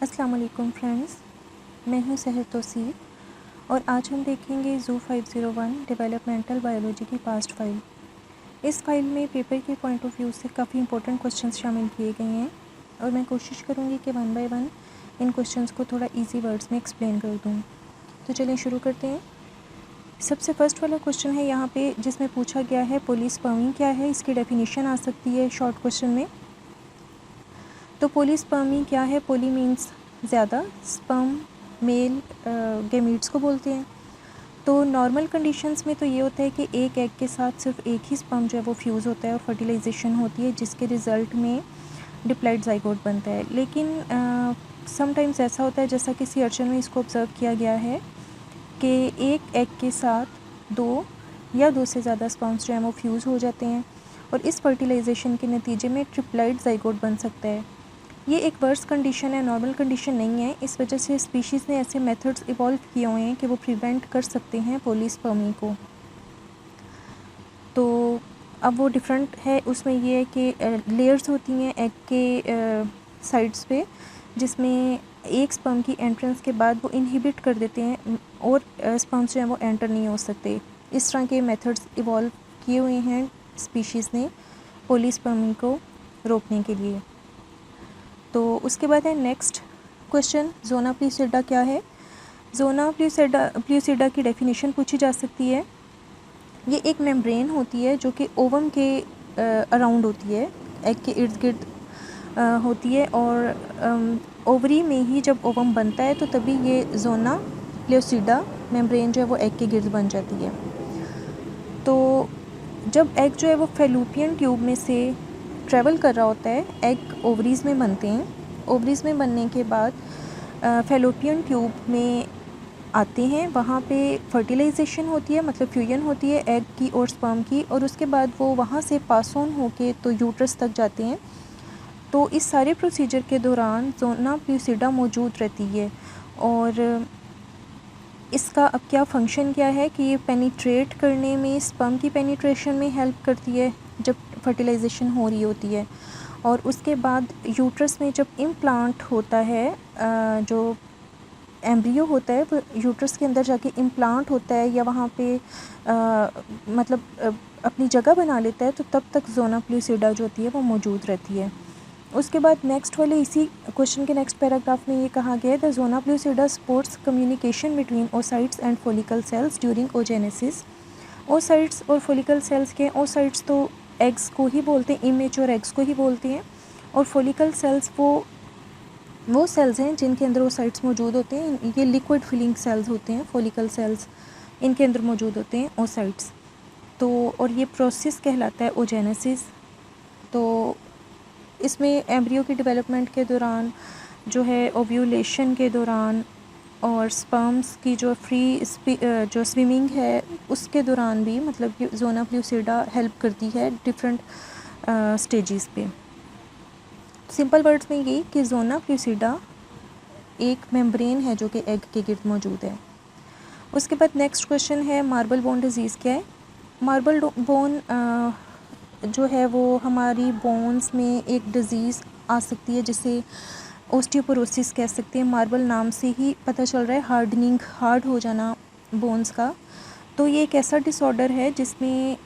अस्सलाम वालेकुम फ्रेंड्स, मैं हूं सहर तौसीफ़ और आज हम देखेंगे ज़ू 501 डेवलपमेंटल बायोलॉजी की पास्ट फाइल। इस फाइल में पेपर के पॉइंट ऑफ व्यू से काफ़ी इंपॉर्टेंट क्वेश्चंस शामिल किए गए हैं और मैं कोशिश करूंगी कि one by one in questions को थोड़ा इजी वर्ड्स में एक्सप्लेन कर दूं। तो चलिए शुरू करते हैं। सबसे फर्स्ट वाला क्वेश्चन है यहाँ पे जिसमें पूछा गया है पोलीस्पर्मी क्या है, इसकी डेफिनेशन आ सकती है शॉर्ट क्वेश्चन में। तो पोलीस्पर्मी क्या है? पोली मीन्स ज़्यादा, स्पर्म मेल गैमीट्स को बोलते हैं। तो नॉर्मल कंडीशंस में तो ये होता है कि एक एग के साथ सिर्फ एक ही स्पर्म जो है वो फ्यूज़ होता है और फर्टिलाइजेशन होती है जिसके रिज़ल्ट में डिप्लॉइड ज़ाइगोट बनता है। लेकिन समटाइम्स ऐसा होता है, जैसा कि रिसर्च में इसको ऑब्ज़र्व किया गया है कि एक एग के साथ दो या दो से ज़्यादा स्पर्म्स जो हैं वो फ्यूज़ हो जाते हैं और इस फर्टिलाइजेशन के नतीजे में ट्रिप्लॉइड ज़ाइगोट बन सकता है। ये एक वर्स्ट कंडीशन है, नॉर्मल कंडीशन नहीं है। इस वजह से स्पीशीज़ ने ऐसे मेथड्स इवॉल्व किए हुए हैं कि वो प्रिवेंट कर सकते हैं पोलीस्पर्मी को। तो अब वो डिफरेंट है, उसमें ये है कि लेयर्स होती हैं एग के साइड्स पे, जिसमें एक स्पर्म की एंट्रेंस के बाद वो इनहिबिट कर देते हैं और स्पर्म्स जो हैं वो एंटर नहीं हो सकते। इस तरह के मेथड्स इवॉल्व किए हुए हैं स्पीशीज़ ने पोलीस्पर्मी को रोकने के लिए। तो उसके बाद है नेक्स्ट क्वेश्चन, ज़ोना प्लूसिडा क्या है? ज़ोना प्लूसिडा की डेफिनेशन पूछी जा सकती है। ये एक मेम्ब्रेन होती है जो कि ओवम के अराउंड होती है, एग के इर्द गिर्द होती है और ओवरी में ही जब ओवम बनता है तो तभी ये ज़ोना प्लूसिडा मेम्ब्रेन जो है वो एग के गिर्द बन जाती है। तो जब एग जो है वो फैलोपियन ट्यूब में से ट्रैवल कर रहा होता है, एग ओवरीज़ में बनते हैं। ओवरीज़ में बनने के बाद फैलोपियन ट्यूब में आते हैं, वहाँ पे फर्टिलाइजेशन होती है, मतलब फ्यूजन होती है एग की और स्पर्म की, और उसके बाद वो वहाँ से पास ऑन होके तो यूट्रस तक जाते हैं। तो इस सारे प्रोसीजर के दौरान ज़ोना प्लूसिडा मौजूद रहती है और इसका अब क्या फ़ंक्शन क्या है कि ये पेनिट्रेट करने में, स्पर्म की पेनिट्रेशन में हेल्प करती है जब फर्टिलाइजेशन हो रही होती है। और उसके बाद यूट्रस में जब इम्प्लांट होता है, जो एम्ब्रियो होता है वो यूट्रस के अंदर जाके इम्प्लांट होता है या वहाँ पे अपनी जगह बना लेता है, तो तब तक ज़ोना प्लूसिडा जो होती है वो मौजूद रहती है। उसके बाद नेक्स्ट वाले इसी क्वेश्चन के नेक्स्ट पैराग्राफ में ये कहा गया है, the zona pellucida supports communication between oocytes and follicle cells during oogenesis. Oocytes और फोलिकल सेल्स के, ओसाइट्स तो एग्स को ही बोलते हैं, इमेच्योर एग्स को ही बोलते हैं, और फोलिकल सेल्स वो सेल्स हैं जिनके अंदर ओसाइट्स मौजूद होते हैं। ये लिक्विड फिलिंग सेल्स होते हैं, फोलिकल सेल्स, इनके अंदर मौजूद होते हैं ओसाइट्स। तो और ये प्रोसेस कहलाता है ओजेनेसिस। तो इसमें एम्ब्रियो की डेवलपमेंट के दौरान जो है, ओव्यूलेशन के दौरान और स्पर्म्स की जो जो स्विमिंग है उसके दौरान भी, मतलब कि ज़ोना प्लूसिडा हेल्प करती है डिफरेंट स्टेजेस पे। सिंपल वर्ड्स में ये कि ज़ोना प्लूसिडा एक मेम्ब्रेन है जो कि एग के गिर्द मौजूद है। उसके बाद नेक्स्ट क्वेश्चन है, मार्बल बोन डिजीज़ क्या है? मार्बल बोन जो है वो हमारी बोन्स में एक डिज़ीज़ आ सकती है जिसे ओस्टियोपोरोसिस कह सकते हैं। मार्बल नाम से ही पता चल रहा है, हार्डनिंग, हार्ड हो जाना बोन्स का। तो ये एक ऐसा डिसऑर्डर है जिसमें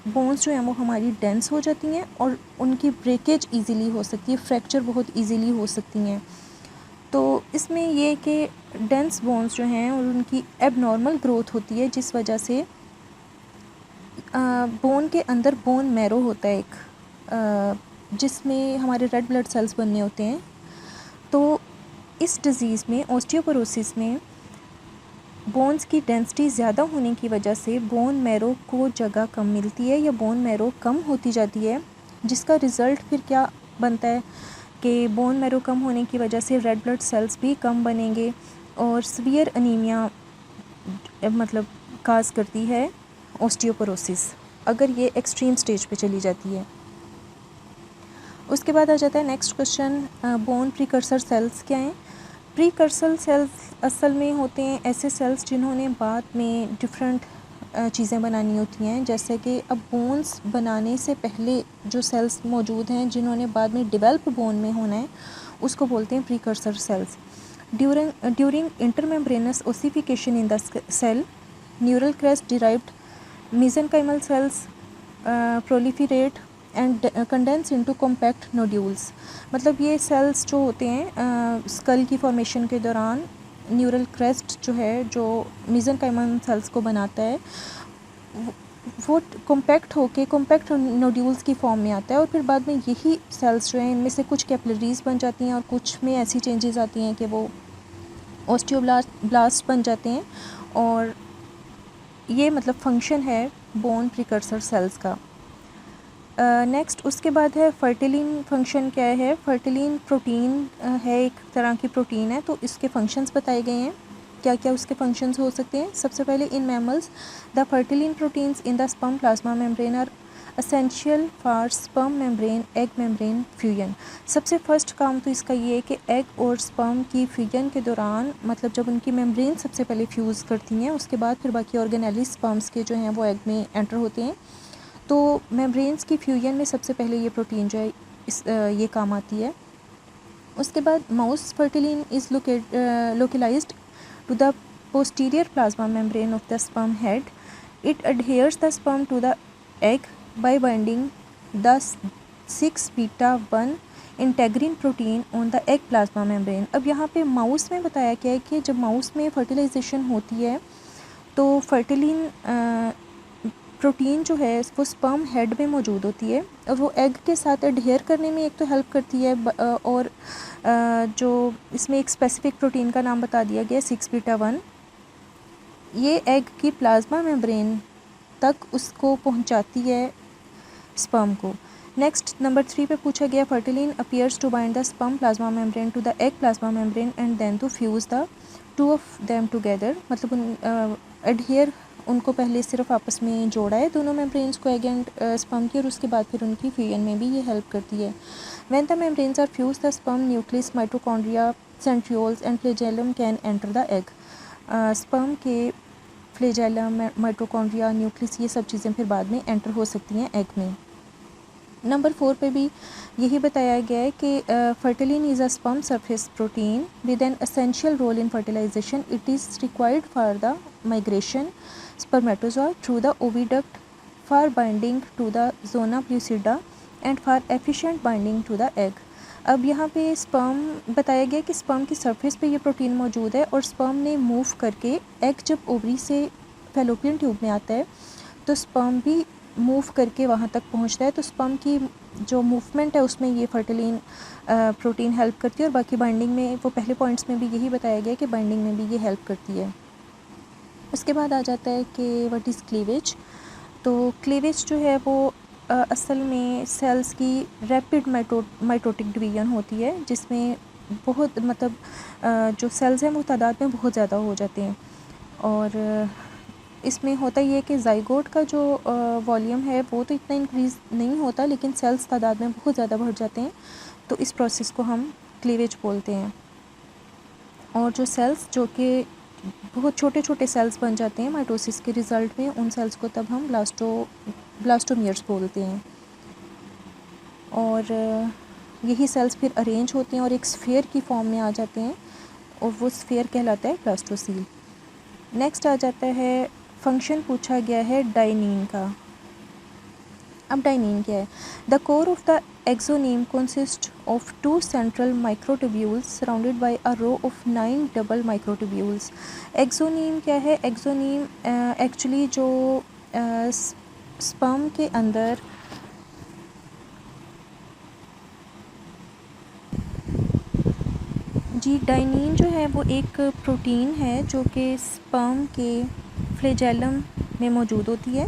बोन्स जो हैं वो हमारी डेंस हो जाती हैं और उनकी ब्रेकेज इजीली हो सकती है, फ्रैक्चर बहुत इजीली हो सकती हैं। तो इसमें ये कि डेंस बोन्स जो हैं और उनकी एबनॉर्मल ग्रोथ होती है, जिस वजह से बोन के अंदर बोन मैरो होता है एक, जिसमें हमारे रेड ब्लड सेल्स बनने होते हैं। तो इस डिज़ीज़ में, ओस्टियोपोरोसिस में, बोन्स की डेंसिटी ज़्यादा होने की वजह से बोन मैरो को जगह कम मिलती है या बोन मैरो कम होती जाती है, जिसका रिज़ल्ट फिर क्या बनता है कि बोन मैरो कम होने की वजह से रेड ब्लड सेल्स भी कम बनेंगे और सीवियर अनीमिया मतलब काज करती है ओस्टियोपोरोसिस, अगर ये एक्सट्रीम स्टेज पे चली जाती है। उसके बाद आ जाता है next question, bone precursor cells क्या हैं? प्रीकर्सर सेल्स असल में होते हैं ऐसे सेल्स जिन्होंने बाद में डिफरेंट चीज़ें बनानी होती हैं, जैसे कि अब बोन्स बनाने से पहले जो सेल्स मौजूद हैं जिन्होंने बाद में डेवलप बोन में होना है, उसको बोलते हैं precursor cells. During intermembranous ossification in the cell, neural crest derived mesenchymal cells proliferate and condense into compact nodules। मतलब ये सेल्स जो होते हैं स्कल की फॉर्मेशन के दौरान न्यूरल क्रेस्ट जो है जो mesenchymal सेल्स को बनाता है वो कॉम्पैक्ट होके कॉम्पैक्ट नोड्यूल्स की फॉर्म में आता है, और फिर बाद में यही सेल्स जो हैं इनमें से कुछ कैपिलरीज बन जाती हैं और कुछ में ऐसी चेंजेस आती हैं कि वो ऑस्टियोब्लास्ट बन जाते हैं। और ये मतलब फंक्शन है बोन प्रिकर्सर सेल्स का। नेक्स्ट उसके बाद है फर्टिलिन। फंक्शन क्या है? फर्टिलिन प्रोटीन है, एक तरह की प्रोटीन है, तो इसके फंक्शंस बताए गए हैं। क्या क्या उसके फंक्शंस हो सकते हैं? सबसे पहले in mammals the fertilin proteins in the sperm plasma membrane are essential for sperm membrane egg membrane fusion. सबसे फर्स्ट काम तो इसका ये है कि एग और स्पर्म की फ्यूजन के दौरान, मतलब जब उनकी मेम्ब्रेन सबसे पहले फ्यूज़ करती हैं उसके बाद फिर बाकी ऑर्गेनेली स्पर्म्स के जो हैं वो एग में एंटर होते हैं। तो मेम्ब्रेन्स की फ्यूजन में सबसे पहले ये प्रोटीन जो है ये काम आती है। उसके बाद mouse fertilin is localized to the posterior plasma membrane of the sperm head. It adheres the sperm to the egg by binding the 6β1 integrin protein on the egg plasma membrane. अब यहाँ पे माउस में बताया गया है कि जब mouse में फर्टिलाइजेशन होती है तो फर्टिलिन प्रोटीन जो है वो स्पर्म हेड में मौजूद होती है और वो एग के साथ एडहेयर करने में एक तो हेल्प करती है, और जो इसमें एक स्पेसिफिक प्रोटीन का नाम बता दिया गया 6β1, ये एग की प्लाज्मा मेम्ब्रेन तक उसको पहुंचाती है स्पर्म को। नेक्स्ट नंबर 3 पे पूछा गया fertilin appears to bind the sperm plasma membrane to the egg plasma membrane and then to fuse the two of them together. मतलब एडहेयर उनको पहले सिर्फ आपस में जोड़ा है दोनों मेम्ब्रेन्स को, एग एंड स्पर्म की, और उसके बाद फिर उनकी फ्यूजन में भी ये हेल्प करती है। When the membranes are fuse the sperm nucleus mitochondria centrioles and flagellum can enter the egg. Sperm के फ्लैजेलम माइटोकॉन्ड्रिया न्यूक्लियस ये सब चीज़ें फिर बाद में एंटर हो सकती हैं एग में। नंबर 4 पे भी यही बताया गया है कि fertilin is a sperm surface protein with an essential role in fertilization. It is required for the migration spermatozoa through the oviduct for binding to the zona pellucida and for efficient binding to the egg। अब यहाँ पे sperm बताया गया कि sperm की surface पे ये protein मौजूद है और स्पर्म ने मूव करके एग जब ओवरी से फैलोपियन ट्यूब में आता है तो स्पर्म भी मूव करके वहाँ तक पहुँचता है। तो स्पर्म की जो मूवमेंट है उसमें ये फर्टिलिन प्रोटीन हेल्प करती है, और बाकी बाइंडिंग में वो पहले पॉइंट्स में भी यही बताया गया कि बाइंडिंग में भी ये हेल्प करती है। उसके बाद आ जाता है कि व्हाट इज़ क्लीवेज। तो क्लीवेज जो है वो असल में सेल्स की रैपिड माइटोटिक डिवीजन होती है, जिसमें बहुत मतलब जो सेल्स हैं वो तादाद में बहुत ज़्यादा हो जाते हैं। और इसमें होता ये है कि ज़ाइगोट का जो वॉल्यूम है वो तो इतना इंक्रीज़ नहीं होता, लेकिन सेल्स तादाद में बहुत ज़्यादा बढ़ जाते हैं, तो इस प्रोसेस को हम क्लीवेज बोलते हैं। और जो सेल्स जो कि बहुत छोटे छोटे सेल्स बन जाते हैं माइटोसिस के रिज़ल्ट में, उन सेल्स को तब हम ब्लास्टोमियर्स बोलते हैं। और यही सेल्स फिर अरेंज होते हैं और एक स्फीयर की फॉर्म में आ जाते हैं, और वो स्फीयर कहलाता है ब्लास्टोसील। नेक्स्ट आ जाता है फंक्शन पूछा गया है डाइनिन का। अब डाइनिन क्या है? The core of the axoneme consist of 2 central microtubules surrounded by a row of 9 double microtubules. Axoneme क्या है? एक्सोनीम एक्चुअली जो स्पर्म के अंदर जी डाइनिन जो है वो एक प्रोटीन है जो कि स्पर्म के फ्लैजेलम में मौजूद होती है,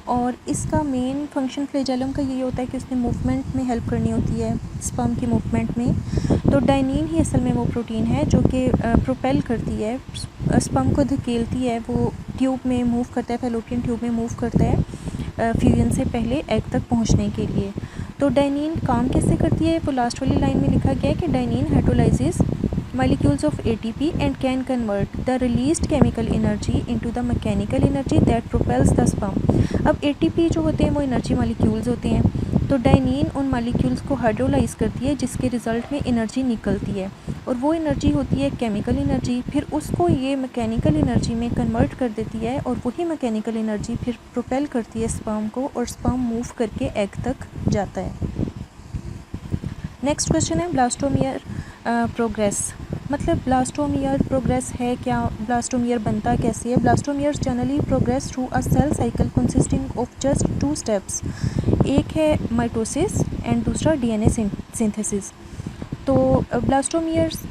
और इसका मेन फंक्शन फ्लैजेलम का यही होता है कि उसने मूवमेंट में हेल्प करनी होती है स्पर्म की मूवमेंट में। तो डाइनिन ही असल में वो प्रोटीन है जो कि प्रोपेल करती है, स्पर्म को धकेलती है, वो ट्यूब में मूव करता है, फैलोपियन ट्यूब में मूव करता है फ्यूजन से पहले एग तक पहुंचने के लिए। तो डाइनिन काम कैसे करती है? वो लास्ट वाली लाइन में लिखा गया है कि dynein हाइड्रोलाइजेस molecules of ATP and can convert the released chemical energy into the mechanical energy that propels the sperm। अब ATP जो होते हैं वो एनर्जी मॉलिक्यूल्स होते हैं, तो डाइनिन उन मालिक्यूल्स को हाइड्रोलाइज करती है जिसके रिज़ल्ट में एनर्जी निकलती है, और वो एनर्जी होती है केमिकल एनर्जी। फिर उसको ये मैकेनिकल एनर्जी में कन्वर्ट कर देती है, और वही मैकेनिकल एनर्जी फिर प्रोपेल करती है स्पर्म को, और स्पर्म मूव करके एग तक जाता है। नेक्स्ट क्वेश्चन है ब्लास्टोमियर प्रोग्रेस, मतलब ब्लास्टोमियर प्रोग्रेस है क्या, ब्लास्टोमियर बनता कैसे है। Blastomeres generally progress through a cell cycle consisting of just 2 steps, एक है माइटोसिस एंड दूसरा डीएनए सिंथेसिस। तो ब्लास्टोमियर्स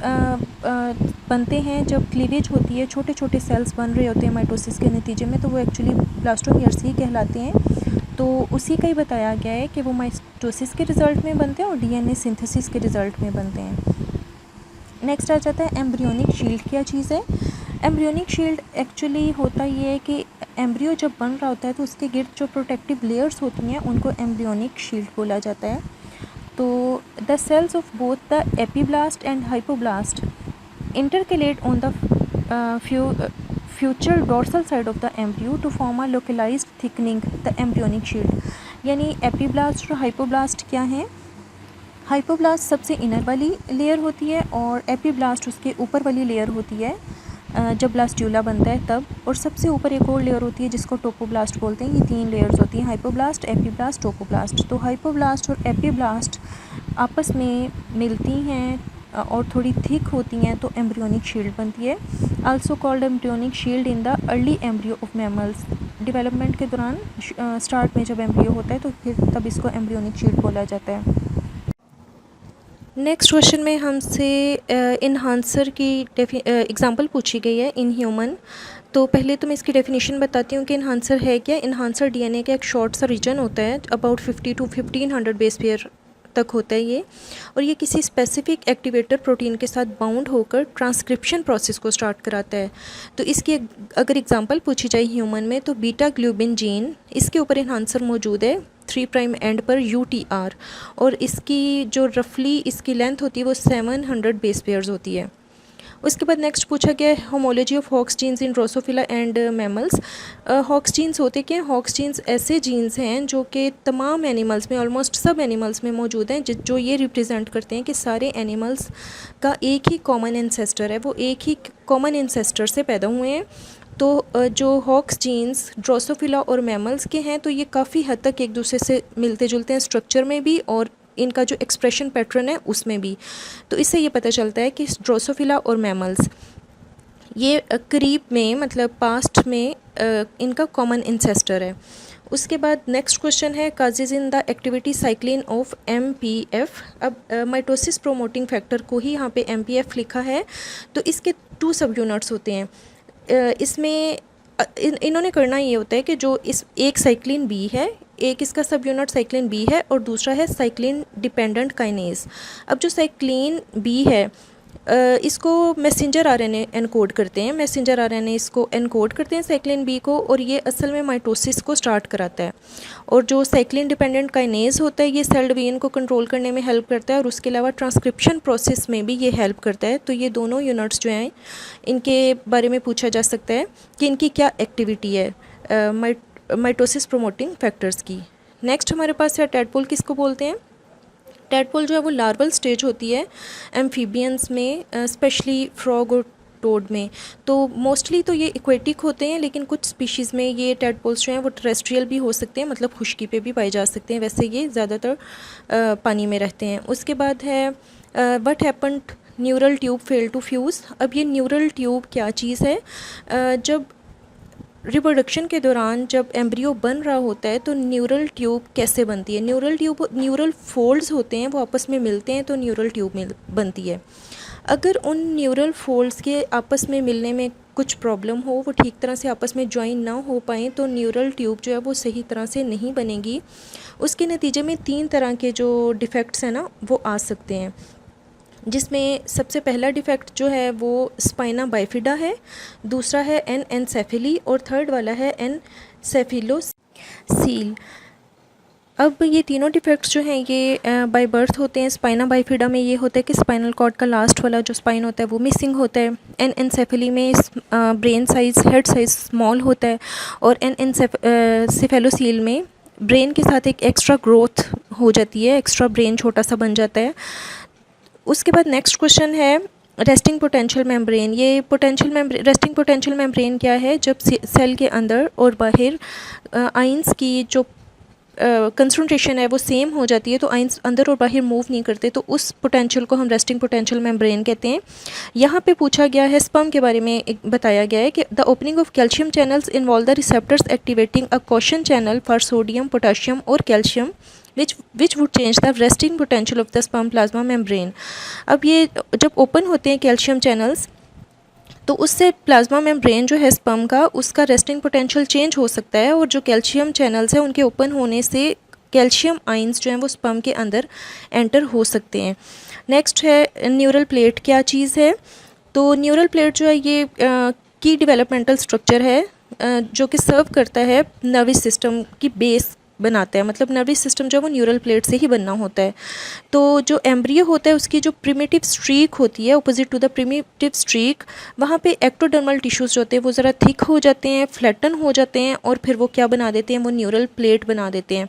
बनते हैं जब क्लीवेज होती है, छोटे छोटे सेल्स बन रहे होते हैं माइटोसिस के नतीजे में, तो वो एक्चुअली ब्लास्टोमियर्स ही कहलाते हैं। तो उसी का ही बताया गया है कि वो माइटोसिस के रिज़ल्ट में बनते हैं और डीएनए सिंथेसिस के रिज़ल्ट में बनते हैं। नेक्स्ट आ जाता है एम्ब्रियोनिक शील्ड। क्या चीज़ है एम्ब्रियोनिक शील्ड? एक्चुअली होता ये है कि एम्ब्रियो जब बन रहा होता है तो उसके गिर्द जो प्रोटेक्टिव लेयर्स होती हैं उनको एम्ब्रियोनिक शील्ड बोला जाता है। तो the cells of both the epiblast and hypoblast intercalate on the future dorsal side of the embryo to form a localised thickening the embryonic shield. यानी एपीब्लास्ट और हाइपोब्लास्ट क्या हैं? हाइपोब्लास्ट सबसे इनर वाली लेयर होती है और एपीब्लास्ट उसके ऊपर वाली लेयर होती है जब ब्लास्ट्यूला बनता है तब, और सबसे ऊपर एक और लेयर होती है जिसको टोपोब्लास्ट बोलते हैं। ये 3 लेयर्स होती हैं, हाइपोब्लास्ट, एपीब्लास्ट, टोपोब्लास्ट। तो हाइपोब्लास्ट और एपीब्लास्ट आपस में मिलती हैं और थोड़ी थिक होती हैं तो एम्ब्रियोनिक शील्ड बनती है। Also called embryonic shield in the early embryo of mammals. Development के दौरान स्टार्ट में जब एम्ब्रियो होता है तो फिर तब इसको एम्ब्रियोनिक शील्ड बोला जाता है। नेक्स्ट क्वेश्चन में हमसे इन्हांसर की एग्जांपल पूछी गई है इन ह्यूमन। तो पहले तो मैं इसकी डेफिनेशन बताती हूँ कि इन्हांसर है क्या। इन्हांसर डीएनए का एक शॉर्ट सा रीजन होता है, अबाउट 50 to 1500 बेस पेयर तक होता है ये, और ये किसी स्पेसिफिक एक्टिवेटर प्रोटीन के साथ बाउंड होकर ट्रांसक्रिप्शन प्रोसेस को स्टार्ट कराता है। तो इसकी अगर एग्जांपल पूछी जाए ह्यूमन में तो बीटा ग्लोबिन जीन, इसके ऊपर इन्हांसर मौजूद है 3' एंड पर UTR, और इसकी जो रफली इसकी लेंथ होती है वो 700 बेस पेयर्स होती है। उसके बाद नेक्स्ट पूछा गया है homology of Hox genes in Drosophila and mammals. Hox genes होते क्या हैं? हॉक्स जीन्स ऐसे जीन्स हैं जो कि तमाम एनिमल्स में, ऑलमोस्ट सब एनिमल्स में मौजूद हैं, जो ये रिप्रेजेंट करते हैं कि सारे एनिमल्स का एक ही कॉमन एंसेस्टर है, वो एक ही कॉमन एंसेस्टर से पैदा हुए हैं। तो जो हॉक्स जीन्स ड्रोसोफिला और मैमल्स के हैं तो ये काफ़ी हद तक एक दूसरे से मिलते जुलते हैं स्ट्रक्चर में भी और इनका जो एक्सप्रेशन पैटर्न है उसमें भी। तो इससे ये पता चलता है कि ड्रोसोफिला और मैमल्स ये करीब में, मतलब पास्ट में इनका कॉमन इंसेस्टर है। उसके बाद नेक्स्ट क्वेश्चन है causes in the activity cyclin of MPF। अब माइटोसिस प्रोमोटिंग फैक्टर को ही यहाँ पे MPF लिखा है। तो इसके 2 सब यूनिट्स होते हैं। इसमें इन्होंने करना ये होता है कि जो इस एक साइक्लिन बी है, एक इसका सब यूनिट साइक्लिन बी है और दूसरा है साइक्लिन डिपेंडेंट काइनेज। अब जो साइक्लिन बी है इसको मैसेंजर आरएनए एनकोड करते हैं, मैसेंजर आरएनए इसको एनकोड करते हैं साइक्लिन बी को, और ये असल में माइटोसिस को स्टार्ट कराता है। और जो साइक्लिन डिपेंडेंट काइनेज होता है ये सेल डिवीजन को कंट्रोल करने में हेल्प करता है और उसके अलावा ट्रांसक्रिप्शन प्रोसेस में भी ये हेल्प करता है। तो ये दोनों यूनिट्स जो हैं इनके बारे में पूछा जा सकता है कि इनकी क्या एक्टिविटी है माइटोसिस प्रोमोटिंग फैक्टर्स की। नेक्स्ट हमारे पास है टैडपोल। किसको बोलते हैं? टैडपोल जो है वो लार्वल स्टेज होती है एम्फीबियंस में, स्पेशली फ्रॉग और टोड में। तो मोस्टली तो ये एक्वेटिक होते हैं, लेकिन कुछ स्पीशीज़ में ये टैडपोल्स जो हैं वो टेरेस्ट्रियल भी हो सकते हैं, मतलब खुश्की पे भी पाए जा सकते हैं। वैसे ये ज़्यादातर पानी में रहते हैं। उसके बाद है what happened neural tube fail to fuse. अब ये न्यूरल ट्यूब क्या चीज़ है? जब रिप्रोडक्शन के दौरान जब एम्ब्रियो बन रहा होता है तो न्यूरल ट्यूब कैसे बनती है? न्यूरल ट्यूब, न्यूरल फोल्ड्स होते हैं वो आपस में मिलते हैं तो न्यूरल ट्यूब बनती है। अगर उन न्यूरल फोल्ड्स के आपस में मिलने में कुछ प्रॉब्लम हो, वो ठीक तरह से आपस में ज्वाइन ना हो पाए, तो न्यूरल ट्यूब जो है वो सही तरह से नहीं बनेगी। उसके नतीजे में 3 तरह के जो डिफेक्ट्स हैं ना वो आ सकते हैं, जिसमें सबसे पहला डिफेक्ट जो है वो स्पाइना बाइफिडा है, दूसरा है एनसेफेली और थर्ड वाला है एनसेफिलोसील। अब ये तीनों डिफेक्ट्स जो हैं ये बाय बर्थ होते हैं। स्पाइना बाइफिडा में ये होता है कि स्पाइनल कॉर्ड का लास्ट वाला जो स्पाइन होता है वो मिसिंग होता है। एनसेफेली में brain size, head size small होता है, और एनसेफेलोसील में ब्रेन के साथ एक एक्स्ट्रा ग्रोथ हो जाती है, एक्स्ट्रा ब्रेन छोटा सा बन जाता है। उसके बाद नेक्स्ट क्वेश्चन है रेस्टिंग पोटेंशियल मेम्ब्रेन। ये रेस्टिंग पोटेंशियल मेम्ब्रेन क्या है? जब सेल के अंदर और बाहर आइंस की जो कंसंट्रेशन है वो सेम हो जाती है, तो आइंस अंदर और बाहर मूव नहीं करते, तो उस पोटेंशियल को हम रेस्टिंग पोटेंशियल मेम्ब्रेन कहते हैं। यहाँ पे पूछा गया है स्पर्म के बारे में, एक बताया गया है कि the opening of calcium channels involve the receptors activating a question channel for sodium, potassium और calcium which would change the resting potential of the sperm plasma membrane। अब ये जब ओपन होते हैं कैल्शियम चैनल्स, तो उससे प्लाज्मा मेम्ब्रेन जो है स्पर्म का, उसका रेस्टिंग पोटेंशियल चेंज हो सकता है, और जो कैल्शियम चैनल्स हैं उनके ओपन होने से कैल्शियम आइंस जो हैं वो स्पर्म के अंदर एंटर हो सकते हैं। नेक्स्ट है न्यूरल प्लेट क्या चीज़ है? तो न्यूरल प्लेट जो है ये की डेवलपमेंटल स्ट्रक्चर है जो कि सर्व करता है नर्वस सिस्टम की बेस बनाता है, मतलब नर्वस सिस्टम जो है वो न्यूरल प्लेट से ही बनना होता है। तो जो एम्ब्रियो होता है उसकी जो प्रिमिटिव स्ट्रीक होती है, opposite to the primitive streak, वहाँ पे एक्टोडर्मल टिश्यूज़ जो होते हैं वो ज़रा थिक हो जाते हैं, फ्लैटन हो जाते हैं, और फिर वो क्या बना देते हैं, वो न्यूरल प्लेट बना देते हैं।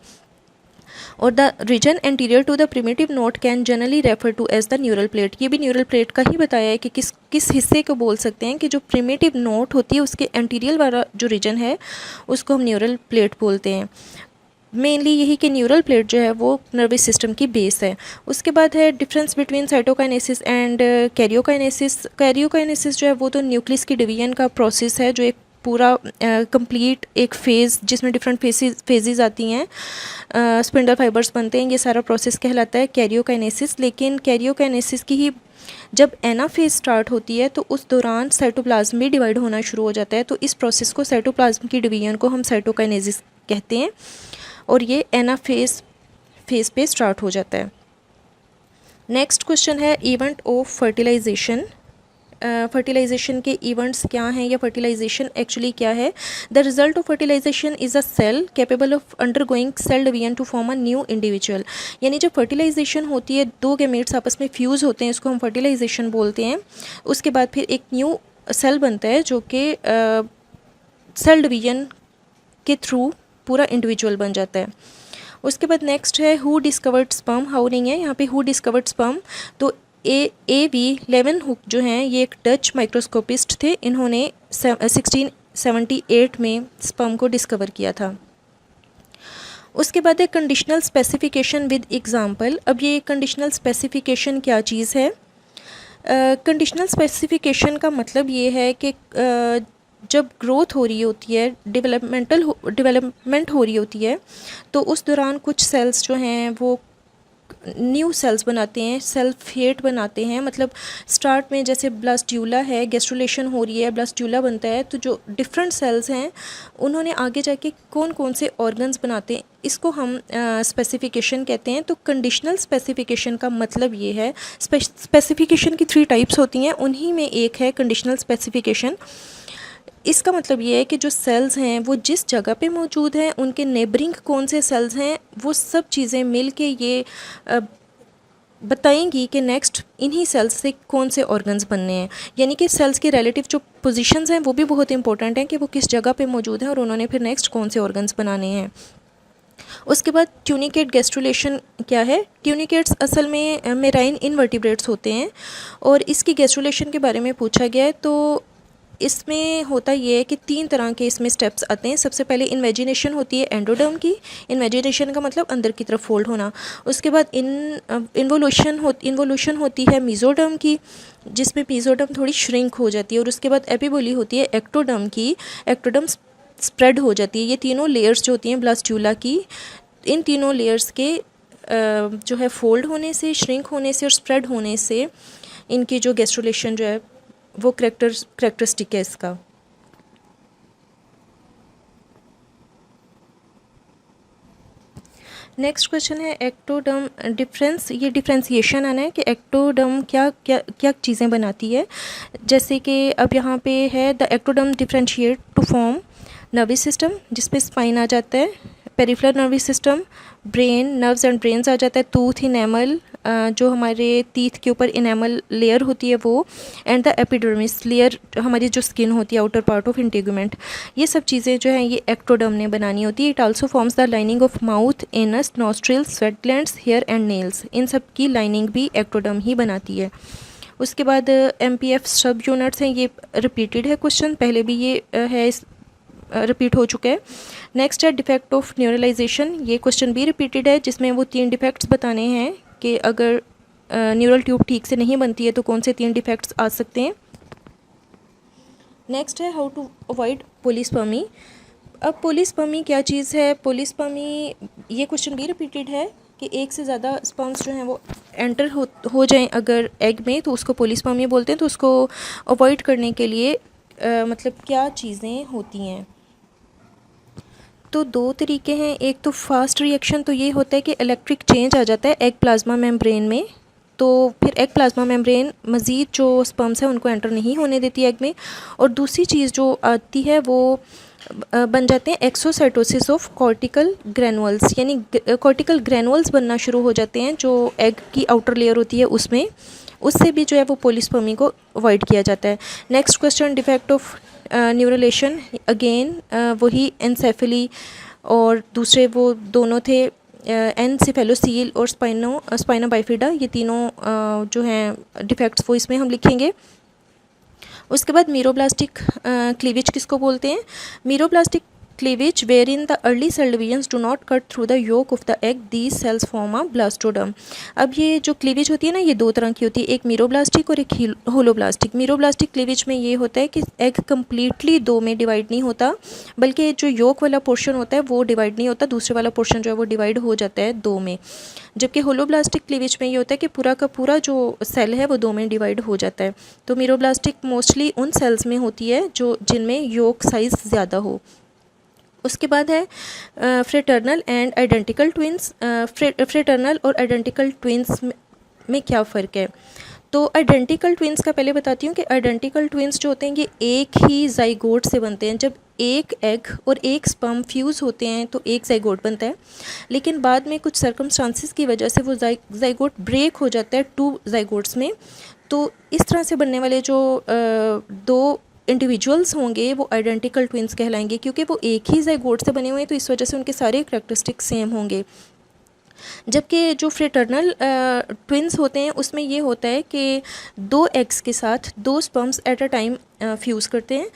और the region anterior to the primitive node can generally refer to as the neural plate. ये भी न्यूरल प्लेट का ही बताया है कि किस हिस्से को बोल सकते हैं कि जो प्रिमिटिव नोट होती है उसके एंटीरियर वाला जो रीजन है उसको हम न्यूरल प्लेट बोलते हैं। मेनली यही कि न्यूरल प्लेट जो है वो नर्वस सिस्टम की बेस है। उसके बाद है difference between cytokinesis and karyokinesis. Karyokinesis जो है वो तो न्यूक्लियस की डिवीजन का प्रोसेस है, जो एक पूरा कंप्लीट एक फ़ेज़ जिसमें डिफरेंट फेजेस आती हैं, स्पिंडल फाइबर्स बनते हैं, ये सारा प्रोसेस कहलाता है कैरियोकाइनेसिस। लेकिन कैरियोकाइनेसिस की ही जब एना फेज स्टार्ट होती है तो उस दौरान साइटोप्लाज्म भी डिवाइड होना शुरू हो जाता है, तो इस प्रोसेस को साइटोप्लाज्म की डिवीजन को हम साइटोकाइनेसिस कहते हैं, और ये एना फेज पे स्टार्ट हो जाता है। नेक्स्ट क्वेश्चन है इवेंट ऑफ फर्टिलाइजेशन। फर्टिलाइजेशन के इवेंट्स क्या हैं, या फर्टिलाइजेशन एक्चुअली क्या है? The result of fertilisation is a cell capable of undergoing cell division to form a new individual. यानी जब फर्टिलाइजेशन होती है, दो गैमेट्स आपस में फ्यूज़ होते हैं, इसको हम फर्टिलाइजेशन बोलते हैं। उसके बाद फिर एक न्यू सेल बनता है जो कि सेल डिवीजन के थ्रू पूरा इंडिविजुअल बन जाता है। उसके बाद नेक्स्ट है हु डिस्कवर्ड स्पर्म। हाउ नहीं है यहाँ पे, हु डिस्कवर्ड स्पर्म। तो A.V. लेवेनहुक जो हैं ये एक डच माइक्रोस्कोपिस्ट थे, इन्होंने 1678 में स्पर्म को डिस्कवर किया था। उसके बाद है कंडीशनल स्पेसिफिकेशन विद एग्जांपल। अब ये कंडीशनल स्पेसिफिकेशन क्या चीज़ है? कंडीशनल स्पेसिफिकेशन का मतलब ये है कि जब ग्रोथ हो रही होती है, डेवलपमेंट हो रही होती है, तो उस दौरान कुछ सेल्स जो हैं वो न्यू सेल्स बनाते हैं, सेल्फ हेट बनाते हैं। मतलब स्टार्ट में जैसे ब्लास्ट्यूला है, गैस्ट्रुलेशन हो रही है, ब्लास्ट्यूला बनता है, तो जो डिफरेंट सेल्स हैं उन्होंने आगे जाके कौन कौन से ऑर्गन्स बनाते हैं, इसको हम स्पेसिफिकेशन कहते हैं। तो कंडीशनल स्पेसिफिकेशन का मतलब ये है, स्पेसिफिकेशन की 3 टाइप्स होती हैं, उन्हीं में एक है कंडीशनल स्पेसिफिकेशन। इसका मतलब ये है कि जो सेल्स हैं वो जिस जगह पे मौजूद हैं, उनके नेबरिंग कौन से सेल्स हैं, वो सब चीज़ें मिल के ये बताएंगी कि नेक्स्ट इन्हीं सेल्स से कौन से ऑर्गन्स बनने हैं। यानी कि सेल्स के रिलेटिव जो पोजीशंस हैं वो भी बहुत इंपॉर्टेंट हैं कि वो किस जगह पे मौजूद हैं और उन्होंने फिर नेक्स्ट कौन से ऑर्गन्स बनाने हैं। उसके बाद ट्यूनिकेट गैस्ट्रुलेशन क्या है? ट्यूनिकेट्स असल में मेराइन इनवर्टिब्रेट्स होते हैं, और इसकी गैस्ट्रुलेशन के बारे में पूछा गया है। तो इसमें होता ये है कि 3 तरह के इसमें स्टेप्स आते हैं। सबसे पहले इन्वेजिनेशन होती है एंडोडर्म की, इन्वेजिनेशन का मतलब अंदर की तरफ फोल्ड होना। उसके बाद इन्वोल्यूशन होती है मीजोडर्म की, जिसमें मीजोडर्म थोड़ी श्रिंक हो जाती है। और उसके बाद एपिबोली होती है एक्टोडर्म की, एक्टोडर्म स्प्रेड हो जाती है। ये तीनों लेयर्स जो होती हैं ब्लास्ट्यूला की, इन तीनों लेयर्स के जो है फोल्ड होने से, श्रिंक होने से और स्प्रेड होने से इनकी जो गैस्ट्रुलेशन जो है वो करेक्टरिस्टिक है इसका। नेक्स्ट क्वेश्चन है एक्टोडर्म डिफरेंस। ये डिफ्रेंसिएशन आना है कि एक्टोडर्म क्या क्या क्या चीज़ें बनाती है। जैसे कि अब यहाँ पे है the ectoderm differentiate to form nervous system, जिसपे स्पाइन आ जाता है, peripheral nervous system, brain, nerves and brains आ जाता है, टूथ, इनेमल, जो हमारे टीथ के ऊपर इनेमल लेयर होती है वो, एंड द एपिडर्मिस लेयर, हमारी जो स्किन होती है आउटर पार्ट ऑफ इंटेगुमेंट। ये सब चीज़ें जो हैं ये एक्टोडर्म ने बनानी होती है। It also forms the lining of mouth, anus, nostrils, sweat glands, hair and nails. इन सब की लाइनिंग भी एक्टोडर्म ही बनाती है। उसके बाद MPF सब यूनिट्स हैं, ये रिपीटेड है क्वेश्चन, पहले भी ये है, रिपीट हो चुका है। नेक्स्ट है डिफेक्ट ऑफ न्यूरलाइजेशन, ये क्वेश्चन भी रिपीटेड है, जिसमें वो 3 डिफेक्ट्स बताने हैं कि अगर न्यूरल ट्यूब ठीक से नहीं बनती है तो कौन से 3 डिफेक्ट्स आ सकते हैं। नेक्स्ट है हाउ टू अवॉइड पोलिस्पर्मी। अब पोलिस्पर्मी क्या चीज़ है? पोलिस्पर्मी, ये क्वेश्चन भी रिपीटेड है कि एक से ज़्यादा स्पर्म्स जो हैं वो एंटर हो जाएं अगर एग में, तो उसको पोलिस्पर्मी बोलते हैं। तो उसको अवॉइड करने के लिए मतलब क्या चीज़ें होती हैं? तो 2 तरीके हैं। एक तो फास्ट रिएक्शन, तो ये होता है कि इलेक्ट्रिक चेंज आ जाता है एग प्लाज्मा मेम्ब्रेन में, तो फिर एग प्लाज्मा मेम्ब्रेन मज़ीद जो स्पर्म्स हैं उनको एंटर नहीं होने देती एग में। और दूसरी चीज़ जो आती है वो बन जाते हैं एक्सोसाइटोसिस ऑफ कॉर्टिकल ग्रैनुअल्स, यानी कॉर्टिकल ग्रैनुअल्स बनना शुरू हो जाते हैं जो एग की आउटर लेयर होती है उसमें, उससे भी जो है वो पोलिस्पर्मी को अवॉइड किया जाता है। Next question, defect of neurulation, again वही एनसेफेली और दूसरे वो दोनों थे एनसेफेलोसील और स्पाइना बाइफिडा, ये तीनों जो हैं डिफेक्ट्स वो इसमें हम लिखेंगे। उसके बाद मीरोब्लास्टिक क्लीवेज किसको बोलते हैं? Meroblastic cleavage where in the early cell divisions do not cut through the yolk of the egg, these cells form a blastoderm. अब ये जो क्लीवेज होती है ना, ये 2 तरह की होती है, एक मीरोब्लास्टिक और एक होलोब्लास्टिक। मीरोब्लास्टिक क्लीवेज में ये होता है कि एग कम्प्लीटली 2 में डिवाइड नहीं होता, बल्कि जो योक वाला पोर्शन होता है वो डिवाइड नहीं होता, दूसरे वाला पोर्शन जो है वो डिवाइड हो जाता है 2 में। जबकि होलोब्लास्टिक क्लीवेज में ये होता है कि पूरा का पूरा जो सेल है वो 2 में डिवाइड हो जाता है। तो मीरोब्लास्टिक मोस्टली उन सेल्स में होती है जो जिनमें योक साइज़ ज़्यादा हो। उसके बाद है fraternal and identical twins. Fraternal और आइडेंटिकल ट्विंस में क्या फ़र्क है? तो आइडेंटिकल ट्विंस का पहले बताती हूँ कि आइडेंटिकल ट्विंस जो होते हैं ये एक ही जाइगोट से बनते हैं। जब एक एग और एक स्पर्म फ्यूज़ होते हैं तो एक जाइगोट बनता है, लेकिन बाद में कुछ सर्कमस्टांसिस की वजह से वो जाइगोट ब्रेक हो जाता है 2 जाइगोट्स में। तो इस तरह से बनने वाले जो 2 इंडिविजुअल्स होंगे वो आइडेंटिकल ट्विंस कहलाएंगे, क्योंकि वो एक ही जाइगोट से बने हुए हैं, तो इस वजह से उनके सारे करैक्टरिस्टिक्स सेम होंगे। जबकि जो फ्रेटर्नल ट्विंस होते हैं उसमें ये होता है कि 2 एग्स के साथ 2 sperms at a time fuse करते हैं,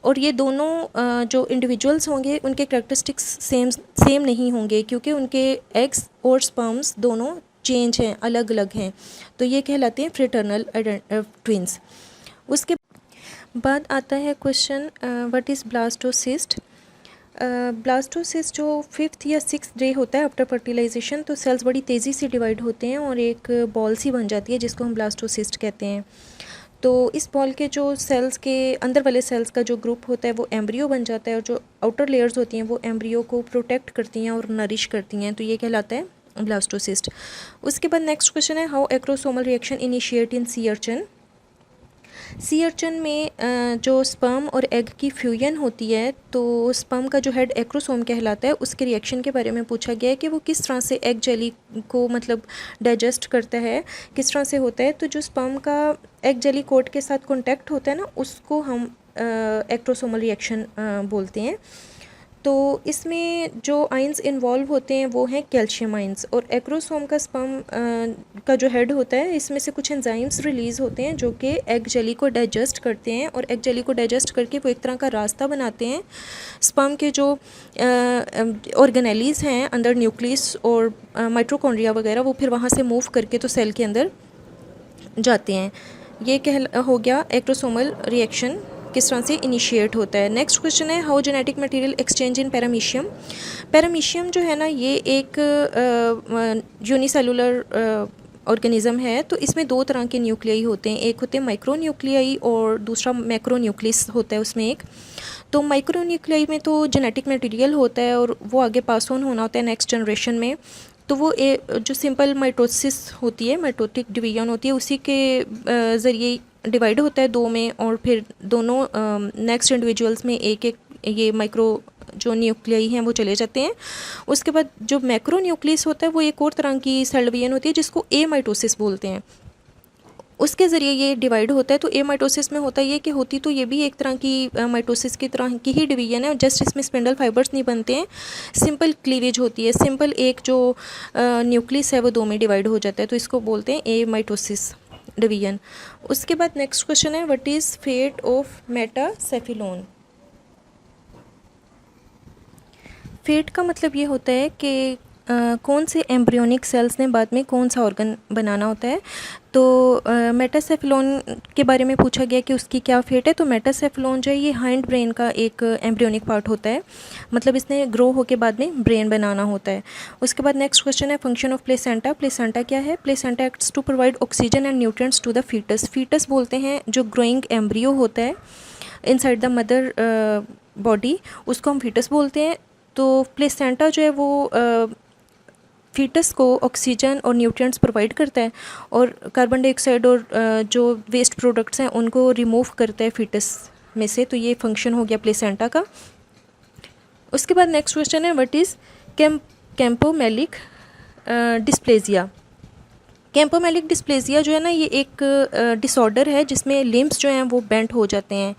और ये दोनों जो इंडिविजुअल्स होंगे उनके करैक्टरिस्टिक्स सेम नहीं होंगे, क्योंकि उनके एग्स और स्पर्म्स दोनों चेंज हैं, अलग अलग हैं, तो ये कहलाते हैं फ्रेटर्नल ट्विंस। उसके बाद आता है question, what is blastocyst. Blastocyst जो 5th या 6th डे होता है आफ्टर फर्टिलाइजेशन, तो सेल्स बड़ी तेज़ी से डिवाइड होते हैं और एक बॉल सी बन जाती है जिसको हम ब्लास्टोसिस्ट कहते हैं। तो इस बॉल के जो सेल्स के अंदर वाले सेल्स का जो ग्रुप होता है वो एम्ब्रियो बन जाता है, और जो आउटर लेयर्स होती हैं वो एम्ब्रियो को प्रोटेक्ट करती हैं और नरिश करती हैं, तो ये कहलाता है ब्लास्टोसिस्ट। उसके बाद नेक्स्ट क्वेश्चन है, how acrosomal reaction initiate in sea अर्चन। सी अर्चन में जो स्पर्म और एग की फ्यूजन होती है, तो स्पर्म का जो हेड एक्रोसोम कहलाता है, उसके रिएक्शन के बारे में पूछा गया है कि वो किस तरह से एग जेली को मतलब डाइजेस्ट करता है, किस तरह से होता है। तो जो स्पर्म का एग जेली कोट के साथ कॉन्टैक्ट होता है ना, उसको हम एक्रोसोमल रिएक्शन बोलते हैं। तो इसमें जो आइंस इन्वॉल्व होते हैं वो हैं कैल्शियम आइंस, और एक्रोसोम का स्पर्म का जो हेड होता है इसमें से कुछ एंजाइम्स रिलीज़ होते हैं जो कि एग जेली को डाइजेस्ट करते हैं, और एग जेली को डाइजेस्ट करके वो एक तरह का रास्ता बनाते हैं स्पर्म के जो ऑर्गेनेलीज़ हैं अंदर न्यूक्लियस और माइटोकॉन्ड्रिया वगैरह, वो फिर वहाँ से मूव करके तो सेल के अंदर जाते हैं। ये हो गया एक्रोसोमल रिएक्शन किस तरह से इनिशिएट होता है। नेक्स्ट क्वेश्चन है, how genetic material exchange in paramecium. Paramecium जो है ना, ये एक यूनिसेलुलर ऑर्गेनिज्म है, तो इसमें 2 तरह के न्यूक्लियाई होते हैं, एक होते हैं माइक्रो न्यूक्लियाई और दूसरा मैक्रो न्यूक्लियस होता है उसमें एक। तो माइक्रो न्यूक्लियाई में तो जेनेटिक मटेरियल होता है और वो आगे पास ऑन होना होता है नेक्स्ट जनरेशन में। तो वो जो सिंपल माइटोसिस होती है, माइटोटिक डिवीजन होती है, उसी के ज़रिए डिवाइड होता है 2 में, और फिर दोनों नेक्स्ट इंडिविजुअल्स में एक एक ये माइक्रो जो न्यूक्लियाई हैं वो चले जाते हैं। उसके बाद जो मैक्रो न्यूक्लियस होता है वो एक और तरह की सेल डिवीजन होती है जिसको एमाइटोसिस बोलते हैं। उसके ज़रिए ये डिवाइड होता है। तो एमाइटोसिस में होता ये कि होती तो ये भी एक तरह की माइटोसिस की तरह की ही डिवीजन है, जस्ट इसमें स्पिंडल फाइबर्स नहीं बनते हैं, सिंपल क्लीवेज होती है। सिंपल एक जो न्यूक्लियस है वो दो में डिवाइड हो जाता है, तो इसको बोलते हैं एमाइटोसिस डिवीजन। उसके बाद नेक्स्ट क्वेश्चन है, what is fate of metencephalon. Fate का मतलब ये होता है कि कौन से एम्ब्रियोनिक सेल्स ने बाद में कौन सा ऑर्गन बनाना होता है। तो मेटासेफिलोन के बारे में पूछा गया कि उसकी क्या फेट है। तो मेटासेफिलोन जो है ये हाइंड ब्रेन का एक एम्ब्रियोनिक पार्ट होता है, मतलब इसने ग्रो होके बाद में ब्रेन बनाना होता है। उसके बाद नेक्स्ट क्वेश्चन है, फंक्शन ऑफ प्लेसेंटा। प्लेसेंटा क्या है? Placenta acts to provide oxygen and nutrients to the foetus. Foetus बोलते हैं जो ग्रोइंग एम्ब्रियो होता है इनसाइड द मदर बॉडी, उसको हम फीटस बोलते हैं। तो प्लेसेंटा जो है वो फीटस को ऑक्सीजन और न्यूट्रिएंट्स प्रोवाइड करता है और कार्बन डाइऑक्साइड और जो वेस्ट प्रोडक्ट्स हैं उनको रिमूव करता है फीटस में से। तो ये फंक्शन हो गया प्लेसेंटा का। उसके बाद नेक्स्ट क्वेश्चन है, व्हाट इज़ कैम्पोमेलिक डिस्प्लेजिया। कैम्पोमेलिक डिस्प्लेजिया जो है ना, ये एक डिसऑर्डर है जिसमें लिम्स जो हैं वो बेंट हो जाते हैं,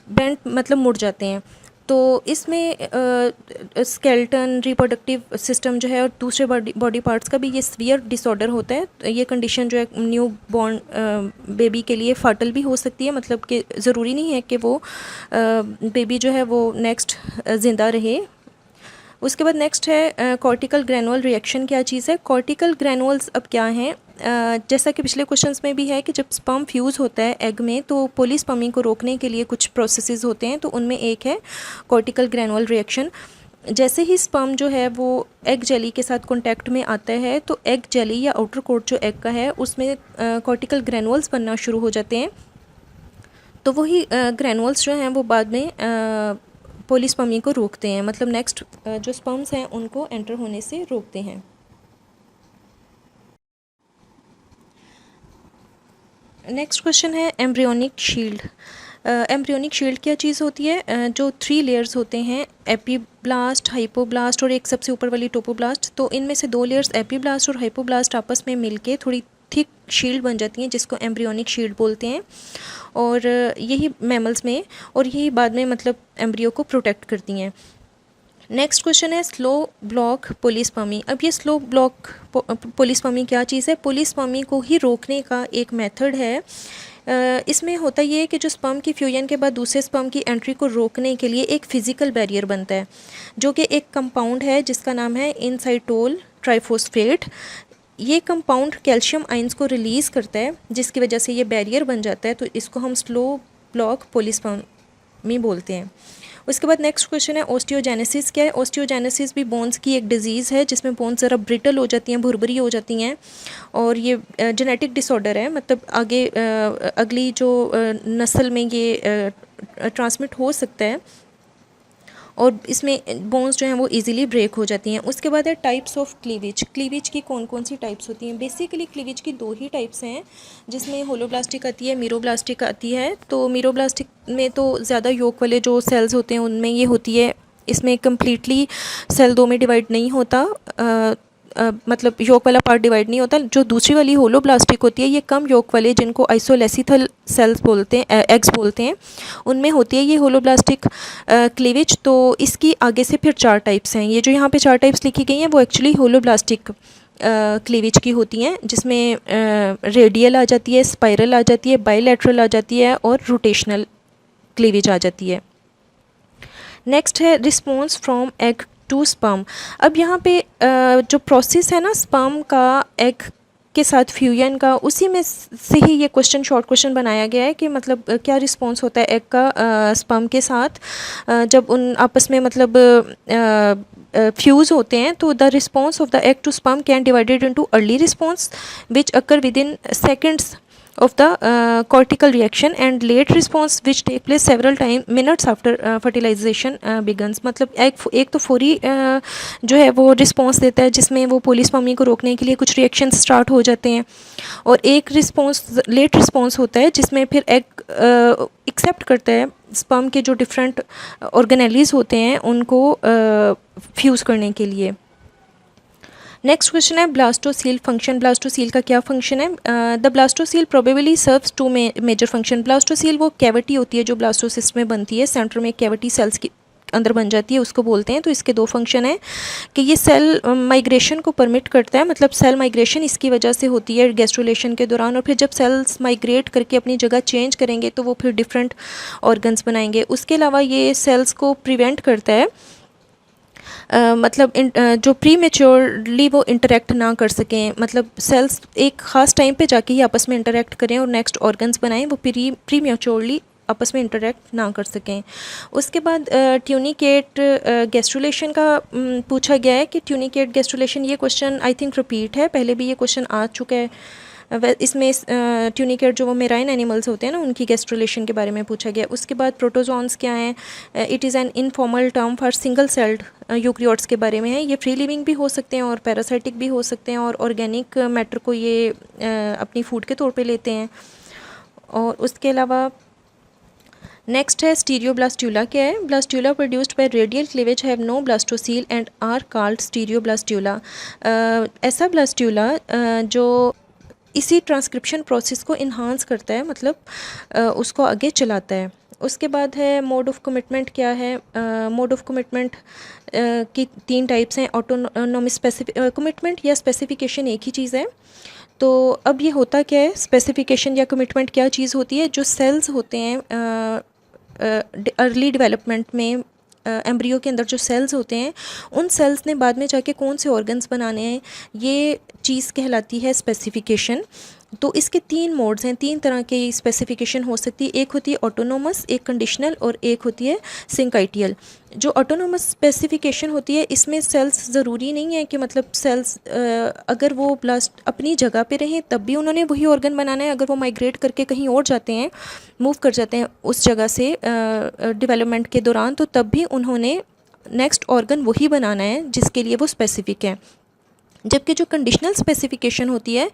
बेंट मतलब मुड़ जाते हैं। तो इसमें स्केलेटन, रिप्रोडक्टिव सिस्टम जो है और दूसरे बॉडी पार्ट्स का भी ये सीवियर डिसऑर्डर होता है। ये कंडीशन जो है न्यू बॉर्न बेबी के लिए फाटल भी हो सकती है, मतलब कि ज़रूरी नहीं है कि वो बेबी जो है वो नेक्स्ट ज़िंदा रहे। उसके बाद नेक्स्ट है कॉर्टिकल ग्रैनुअल रिएक्शन। क्या चीज़ है? कॉर्टिकल ग्रैनुअल्स अब क्या हैं? जैसा कि पिछले क्वेश्चंस में भी है कि जब स्पर्म फ्यूज़ होता है एग में तो पोलीस्पर्मिंग को रोकने के लिए कुछ प्रोसेसेस होते हैं, तो उनमें एक है कॉर्टिकल ग्रैनुअल रिएक्शन। जैसे ही स्पर्म जो है वो एग जेली के साथ कांटेक्ट में आता है तो एग जेली या आउटर कोट जो एग का है उसमें कॉर्टिकल ग्रैनुअल्स बनना शुरू हो जाते हैं। तो वही ग्रैनुअल्स जो हैं वो बाद में पोलीस्पर्मी को रोकते हैं, मतलब नेक्स्ट जो स्पर्म्स हैं उनको एंटर होने से रोकते हैं। नेक्स्ट क्वेश्चन है, एम्ब्रियोनिक शील्ड। एम्ब्रियोनिक शील्ड क्या चीज़ होती है? जो 3 लेयर्स होते हैं, एपीब्लास्ट, हाइपोब्लास्ट और एक सबसे ऊपर वाली टोपोब्लास्ट। तो इनमें से 2 लेयर्स एपीब्लास्ट और हाइपोब्लास्ट आपस में मिलके थोड़ी थिक शील्ड बन जाती हैं जिसको एम्ब्रियोनिक शील्ड बोलते हैं। और यही मैमल्स में और यही बाद में मतलब एम्ब्रियो को प्रोटेक्ट करती हैं। नेक्स्ट क्वेश्चन है, स्लो ब्लॉक पोलीस्पर्मी। अब ये स्लो ब्लॉक पोलीस्पर्मी क्या चीज़ है? पोलीस्पर्मी को ही रोकने का एक मेथड है। इसमें होता ये है कि जो स्पर्म की फ्यूजन के बाद दूसरे स्पर्म की एंट्री को रोकने के लिए एक फ़िज़िकल बैरियर बनता है जो कि एक कंपाउंड है जिसका नाम है इनसाइटोल ट्राइफॉस्फेट। ये कंपाउंड कैल्शियम आयंस को रिलीज़ करता है जिसकी वजह से ये बैरियर बन जाता है, तो इसको हम स्लो ब्लॉक पोलीस्पर्मी बोलते हैं। उसके बाद नेक्स्ट क्वेश्चन है, ओस्टियोजेनेसिस क्या है? ओस्टियोजेनेसिस भी बोन्स की एक डिजीज़ है जिसमें बोन्स ज़रा ब्रिटल हो जाती हैं, भुरभुरी हो जाती हैं और ये जेनेटिक डिसऑर्डर है, मतलब आगे अगली जो नस्ल में ये ट्रांसमिट हो सकता है और इसमें बोन्स जो हैं वो इजीली ब्रेक हो जाती हैं। उसके बाद है टाइप्स ऑफ क्लीवेज। क्लीवेज की कौन कौन सी टाइप्स होती हैं? बेसिकली क्लीवेज की 2 ही टाइप्स हैं जिसमें होलोब्लास्टिक आती है, मीरोब्लास्टिक आती है। तो मीरोब्लास्टिक में तो ज़्यादा योक वाले जो सेल्स होते हैं उनमें ये होती है, इसमें कम्प्लीटली सेल 2 में डिवाइड नहीं होता, मतलब योक वाला पार्ट डिवाइड नहीं होता। जो दूसरी वाली होलोब्लास्टिक होती है ये कम योक वाले जिनको आइसोलेसिथल सेल्स बोलते हैं, एग्स बोलते हैं, उनमें होती है ये होलोब्लास्टिक क्लीवेज। तो इसकी आगे से फिर 4 टाइप्स हैं। ये जो यहाँ पे 4 टाइप्स लिखी गई हैं वो एक्चुअली होलोब्लास्टिक क्लीवेज की होती हैं जिसमें रेडियल आ जाती है, स्पाइरल आ जाती है, बायलैटरल आ जाती है और रोटेशनल क्लीवेज आ जाती है। नेक्स्ट है response from egg to sperm. अब यहाँ पे जो प्रोसेस है ना स्पर्म का एग के साथ फ्यूजन का, उसी में से ही ये क्वेश्चन शॉर्ट क्वेश्चन बनाया गया है कि मतलब क्या रिस्पॉन्स होता है एग का स्पर्म के साथ जब उन आपस में मतलब फ्यूज़ होते हैं। तो the response of the egg to sperm can divided into early response which occur within seconds of the cortical reaction and late response which take place several minutes after fertilization begins। मतलब एक तो फौरी जो है वो response देता है जिसमें वो पोलीस्पर्मी को रोकने के लिए कुछ रिएक्शन स्टार्ट हो जाते हैं और एक रिस्पॉन्स लेट रिस्पॉन्स होता है जिसमें फिर एग एक्सेप्ट करता है स्पर्म के जो डिफरेंट ऑर्गेनेलीज होते हैं उनको फ्यूज़ करने के लिए। नेक्स्ट क्वेश्चन है ब्लास्टोसील फंक्शन। ब्लास्टोसील का क्या फंक्शन है? The blastocoel probably serves to major function. Blastocoel वो कैविटी होती है जो ब्लास्टोसिस्ट में बनती है, सेंटर में एक कैविटी सेल्स की अंदर बन जाती है, उसको बोलते हैं। तो इसके दो फंक्शन हैं कि ये सेल माइग्रेशन को परमिट करता है, मतलब सेल माइग्रेशन इसकी वजह से होती है गैस्ट्रुलेशन के दौरान, और फिर जब सेल्स माइग्रेट करके अपनी जगह चेंज करेंगे तो वो फिर डिफरेंट ऑर्गन्स बनाएंगे। उसके अलावा ये सेल्स को प्रिवेंट करता है, मतलब जो प्री मेच्योरली वो इंटरेक्ट ना कर सकें, मतलब सेल्स एक ख़ास टाइम पे जाके ही आपस में इंटरेक्ट करें और नेक्स्ट ऑर्गन्स बनाएं, वो प्री मेच्योरली आपस में इंटरेक्ट ना कर सकें। उसके बाद ट्यूनिकेट गैस्ट्रुलेशन का पूछा गया है कि ट्यूनिकेट गैस्ट्रुलेशन, ये क्वेश्चन आई थिंक रिपीट है, पहले भी ये क्वेश्चन आ चुका है। इसमें ट्यूनिकेट जो वो मेराइन एनिमल्स होते हैं ना, उनकी गैस्ट्रुलेशन के बारे में पूछा गया। उसके बाद प्रोटोजोन्स क्या हैं? It is an informal term for single celled eukaryotes के बारे में है। ये फ्री लिविंग भी हो सकते हैं और पैरासाइटिक भी हो सकते हैं, और ऑर्गेनिक मैटर को ये अपनी फूड के तौर पे लेते हैं। और उसके अलावा नेक्स्ट है स्टीरियोब्लास्टुला। क्या है? Blastula produced by radial cleavage have no blastocoel and are called stereoblastula. ऐसा ब्लास्टुला जो इसी ट्रांसक्रिप्शन प्रोसेस को इन्हांस करता है, मतलब उसको आगे चलाता है। उसके बाद है मोड ऑफ कमिटमेंट। क्या है? मोड ऑफ कमिटमेंट की 3 टाइप्स हैं, ऑटोनोमिक कमिटमेंट या स्पेसिफिकेशन एक ही चीज़ है। तो अब ये होता क्या है, स्पेसिफिकेशन या कमिटमेंट क्या चीज़ होती है? जो सेल्स होते हैं अर्ली डेवलपमेंट में, एम्ब्रियो के अंदर जो सेल्स होते हैं, उन सेल्स ने बाद में जाके कौन से ऑर्गन्स बनाने हैं, ये चीज़ कहलाती है स्पेसिफिकेशन। तो इसके 3 मोड्स हैं, 3 तरह की स्पेसिफिकेशन हो सकती है। एक होती है ऑटोनोमस, एक कंडीशनल और एक होती है सिंकाइटियल। जो ऑटोनोमस स्पेसिफिकेशन होती है, इसमें सेल्स ज़रूरी नहीं है कि मतलब सेल्स अगर वो ब्लास्ट अपनी जगह पे रहें तब भी उन्होंने वही ऑर्गन बनाना है, अगर वो माइग्रेट करके कहीं और जाते हैं, मूव कर जाते हैं उस जगह से डेवलपमेंट के दौरान, तो तब भी उन्होंने नेक्स्ट ऑर्गन वही बनाना है जिसके लिए वो स्पेसिफिक है। जबकि जो कंडीशनल स्पेसिफिकेशन होती है,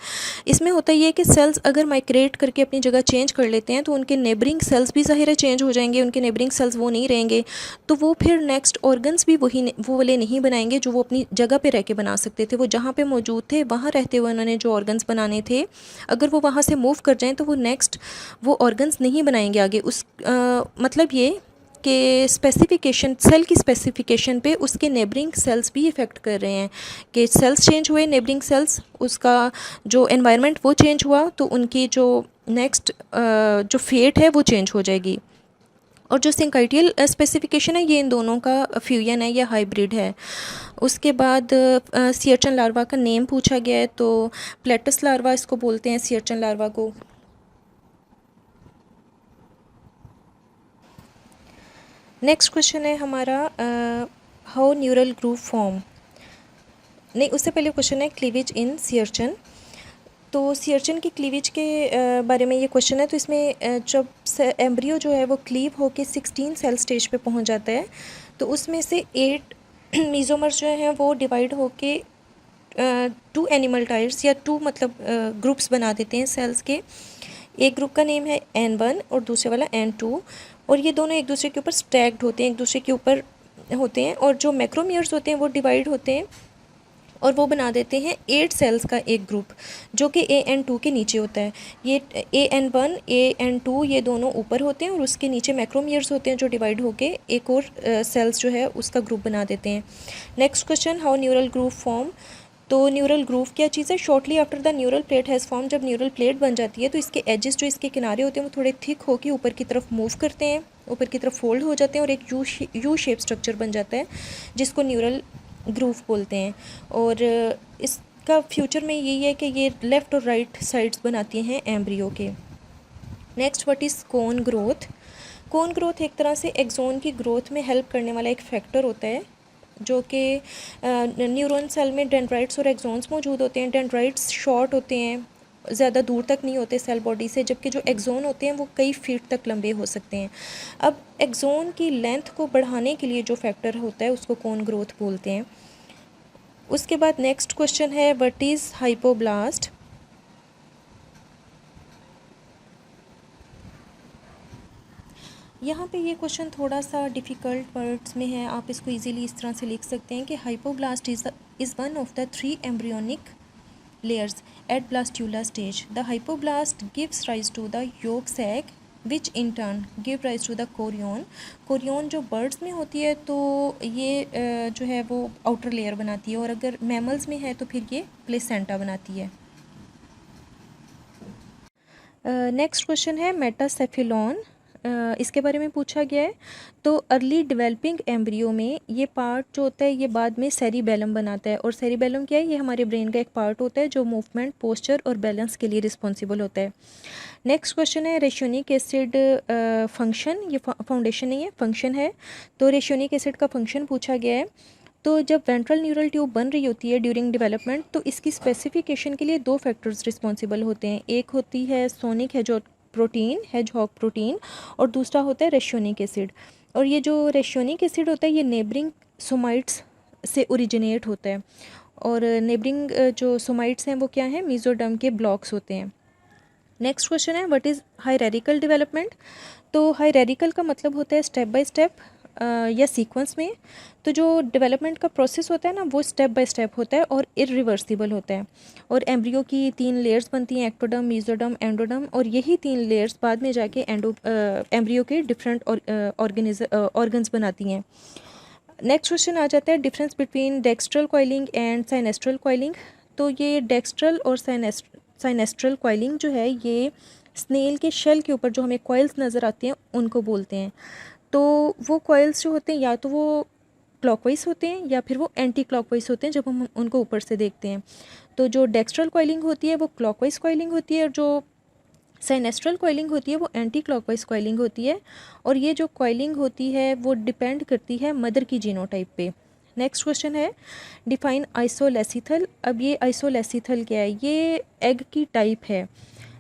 इसमें होता ये है कि सेल्स अगर माइग्रेट करके अपनी जगह चेंज कर लेते हैं तो उनके नेबरिंग सेल्स भी ज़ाहिर है चेंज हो जाएंगे, उनके नेबरिंग सेल्स वो नहीं रहेंगे, तो वो फिर नेक्स्ट ऑर्गन्स भी वो वाले नहीं बनाएंगे जो वो अपनी जगह पे रह के बना सकते थे। वो जहाँ पे मौजूद थे वहाँ रहते हुए उन्होंने जो ऑर्गन्स बनाने थे, अगर वो वहाँ से मूव कर जाएँ तो वो नेक्स्ट वो ऑर्गन्स नहीं बनाएंगे आगे। मतलब ये कि स्पेसिफिकेशन, सेल की स्पेसिफिकेशन पे उसके नेबरिंग सेल्स भी इफ़ेक्ट कर रहे हैं, कि सेल्स चेंज हुए, नेबरिंग सेल्स, उसका जो एनवायरनमेंट वो चेंज हुआ, तो उनकी जो नेक्स्ट जो फेट है वो चेंज हो जाएगी। और जो सिंकाइटियल स्पेसिफिकेशन है, ये इन दोनों का फ्यूजन है या हाइब्रिड है। उसके बाद सियरचन लार्वा का नेम पूछा गया है, तो प्लेटस लार्वा इसको बोलते हैं, सियरचन लार्वा को। नेक्स्ट क्वेश्चन है हमारा हाउ न्यूरल ग्रूव फॉर्म। नहीं, उससे पहले क्वेश्चन है क्लीवेज इन सियरचन। तो सियरचन की क्लीवेज के बारे में ये क्वेश्चन है। तो इसमें जब एम्ब्रियो जो है वो क्लीव होके 16 सेल स्टेज पे पहुंच जाता है, तो उसमें से 8 मीज़ोमर्स जो हैं वो डिवाइड होके 2 एनिमल टायर्स या 2 मतलब ग्रुप्स बना देते हैं सेल्स के। एक ग्रुप का नेम है N1 और दूसरे वाला N2, और ये दोनों एक दूसरे के ऊपर स्टैक्ड होते हैं, एक दूसरे के ऊपर होते हैं। और जो मैक्रोमियर्स होते हैं वो डिवाइड होते हैं और वो बना देते हैं 8 सेल्स का एक ग्रुप, जो कि AN2 के नीचे होता है। ये AN1 AN2 ये दोनों ऊपर होते हैं और उसके नीचे मैक्रोमियर्स होते हैं जो डिवाइड होके एक और सेल्स जो है उसका ग्रुप बना देते हैं। Next question, how neural groove form. तो न्यूरल ग्रूव क्या चीज़ है? Shortly after the neural plate has form, जब न्यूरल प्लेट बन जाती है तो इसके एजेस जो इसके किनारे होते हैं वो थोड़े थिक होकर ऊपर की तरफ मूव करते हैं, ऊपर की तरफ फोल्ड हो जाते हैं और एक यू शेप स्ट्रक्चर बन जाता है जिसको न्यूरल ग्रूव बोलते हैं। और इसका फ्यूचर में यही है कि ये लेफ़्ट और राइट साइड्स बनाती हैं एम्ब्रियो के। Next, what is cone growth. Cone growth एक तरह से एक्सोन की ग्रोथ में हेल्प करने वाला एक फैक्टर होता है, जो कि न्यूरॉन सेल में डेंड्राइट्स और एक्सोन्स मौजूद होते हैं। डेंड्राइट्स शॉर्ट होते हैं, ज़्यादा दूर तक नहीं होते सेल बॉडी से, जबकि जो एक्सोन होते हैं वो कई फीट तक लंबे हो सकते हैं। अब एक्सोन की लेंथ को बढ़ाने के लिए जो फैक्टर होता है उसको कोन ग्रोथ बोलते हैं। उसके बाद नेक्स्ट क्वेश्चन है, व्हाट इज़ हाइपोब्लास्ट। यहाँ पे ये क्वेश्चन थोड़ा सा डिफ़िकल्ट वर्ड्स में है, आप इसको इजीली इस तरह से लिख सकते हैं कि hypoblast is one of the 3 embryonic layers at blastula stage. The hypoblast gives rise to the yolk sac which in turn give rise to the chorion. chorion जो birds में होती है तो ये जो है वो outer layer बनाती है, और अगर mammals में है तो फिर ये placenta बनाती है। नेक्स्ट क्वेश्चन है मेटासेफिलॉन, इसके बारे में पूछा गया है। तो अर्ली डेवलपिंग एम्ब्रियो में ये पार्ट जो होता है ये बाद में सेरिबेलम बनाता है, और सेरिबेलम क्या है, ये हमारे ब्रेन का एक पार्ट होता है जो मूवमेंट, पोस्चर और बैलेंस के लिए रिस्पॉन्सिबल होता है। नेक्स्ट क्वेश्चन है रेशोनिक एसिड फंक्शन, ये फाउंडेशन नहीं है, फंक्शन है। तो रेशोनिक एसिड का फंक्शन पूछा गया है। तो जब वेंट्रल न्यूरल ट्यूब बन रही होती है ड्यूरिंग डेवलपमेंट, तो इसकी स्पेसिफिकेशन के लिए 2 फैक्टर्स रिस्पॉन्सिबल होते हैं। एक होती है सोनिक हेजहॉग प्रोटीन, और दूसरा होता है रेशोनिक एसिड। और ये जो रेशोनिक एसिड होता है ये नेबरिंग सोमाइट्स से ओरिजिनेट होता है, और नेबरिंग जो सोमाइट्स हैं वो क्या हैं, मीजोडर्म के ब्लॉक्स होते हैं। नेक्स्ट क्वेश्चन है व्हाट इज़ हायरार्किकल डेवलपमेंट। तो हायरार्किकल का मतलब होता है स्टेप बाय स्टेप या सीक्वेंस में। तो जो डेवलपमेंट का प्रोसेस होता है ना वो स्टेप बाय स्टेप होता है और इरिवर्सिबल होता है। और एम्ब्रियो की 3 लेयर्स बनती हैं, एक्टोडर्म, मीजोडर्म, एंडोडर्म, और यही 3 लेयर्स बाद में जाके एम्ब्रियो के डिफरेंट ऑर्गन्स बनाती हैं। नेक्स्ट क्वेश्चन आ जाता है difference between dextral coiling and sinistral coiling. तो ये डेक्स्ट्रल और साइनेस्ट्रल कॉइलिंग जो है ये स्नेल के शेल के ऊपर जो हमें कॉइल्स नज़र आते हैं उनको बोलते हैं। तो वो कॉइल्स जो होते हैं या तो वो क्लॉकवाइज होते हैं या फिर वो एंटी क्लॉकवाइज होते हैं जब हम उनको ऊपर से देखते हैं। तो जो डेक्स्ट्रल कॉइलिंग होती है वो क्लॉकवाइज कॉइलिंग होती है, और जो साइनेस्ट्रल कॉइलिंग होती है वो एंटी क्लॉकवाइज कॉइलिंग होती है। और ये जो कॉइलिंग होती है वो डिपेंड करती है मदर की जीनोटाइप पे। नेक्स्ट क्वेश्चन है डिफाइन आइसोलेसिथल। अब ये आइसोलेसिथल क्या है, ये एग की टाइप है।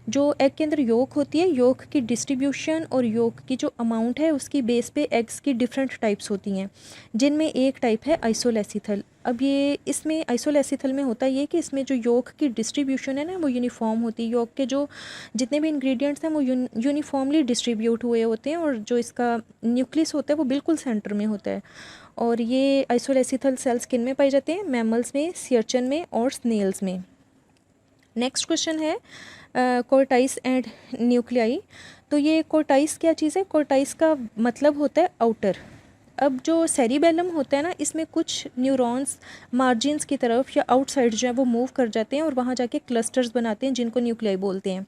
जो एग के अंदर योक होती है, योक की डिस्ट्रीब्यूशन और योक की जो अमाउंट है उसकी बेस पे एग्स की डिफरेंट टाइप्स होती हैं, जिनमें एक टाइप है आइसोलेसिथल। अब ये इसमें आइसोलेसिथल में होता ये कि इसमें जो योक की डिस्ट्रीब्यूशन है ना वो यूनिफॉर्म होती है। योक के जो जितने भी इंग्रेडिएंट्स हैं वो यूनिफॉर्मली डिस्ट्रीब्यूट हुए होते हैं, और जो इसका न्यूक्लियस होता है वो बिल्कुल सेंटर में होता है। और ये आइसोलेसिथल सेल्स किन में पाए जाते हैं, मैमल्स में, सियरचन में और स्नेल्स में। नेक्स्ट क्वेश्चन है कोर्टाइस एंड न्यूक्लियाई। तो ये कोर्टाइस क्या चीज़ है, कोर्टाइस का मतलब होता है आउटर। अब जो सेरिबेलम होता है ना इसमें कुछ न्यूरॉन्स मार्जिन्स की तरफ या आउटसाइड जो है वो मूव कर जाते हैं और वहाँ जाके क्लस्टर्स बनाते हैं जिनको न्यूक्लियाई बोलते हैं।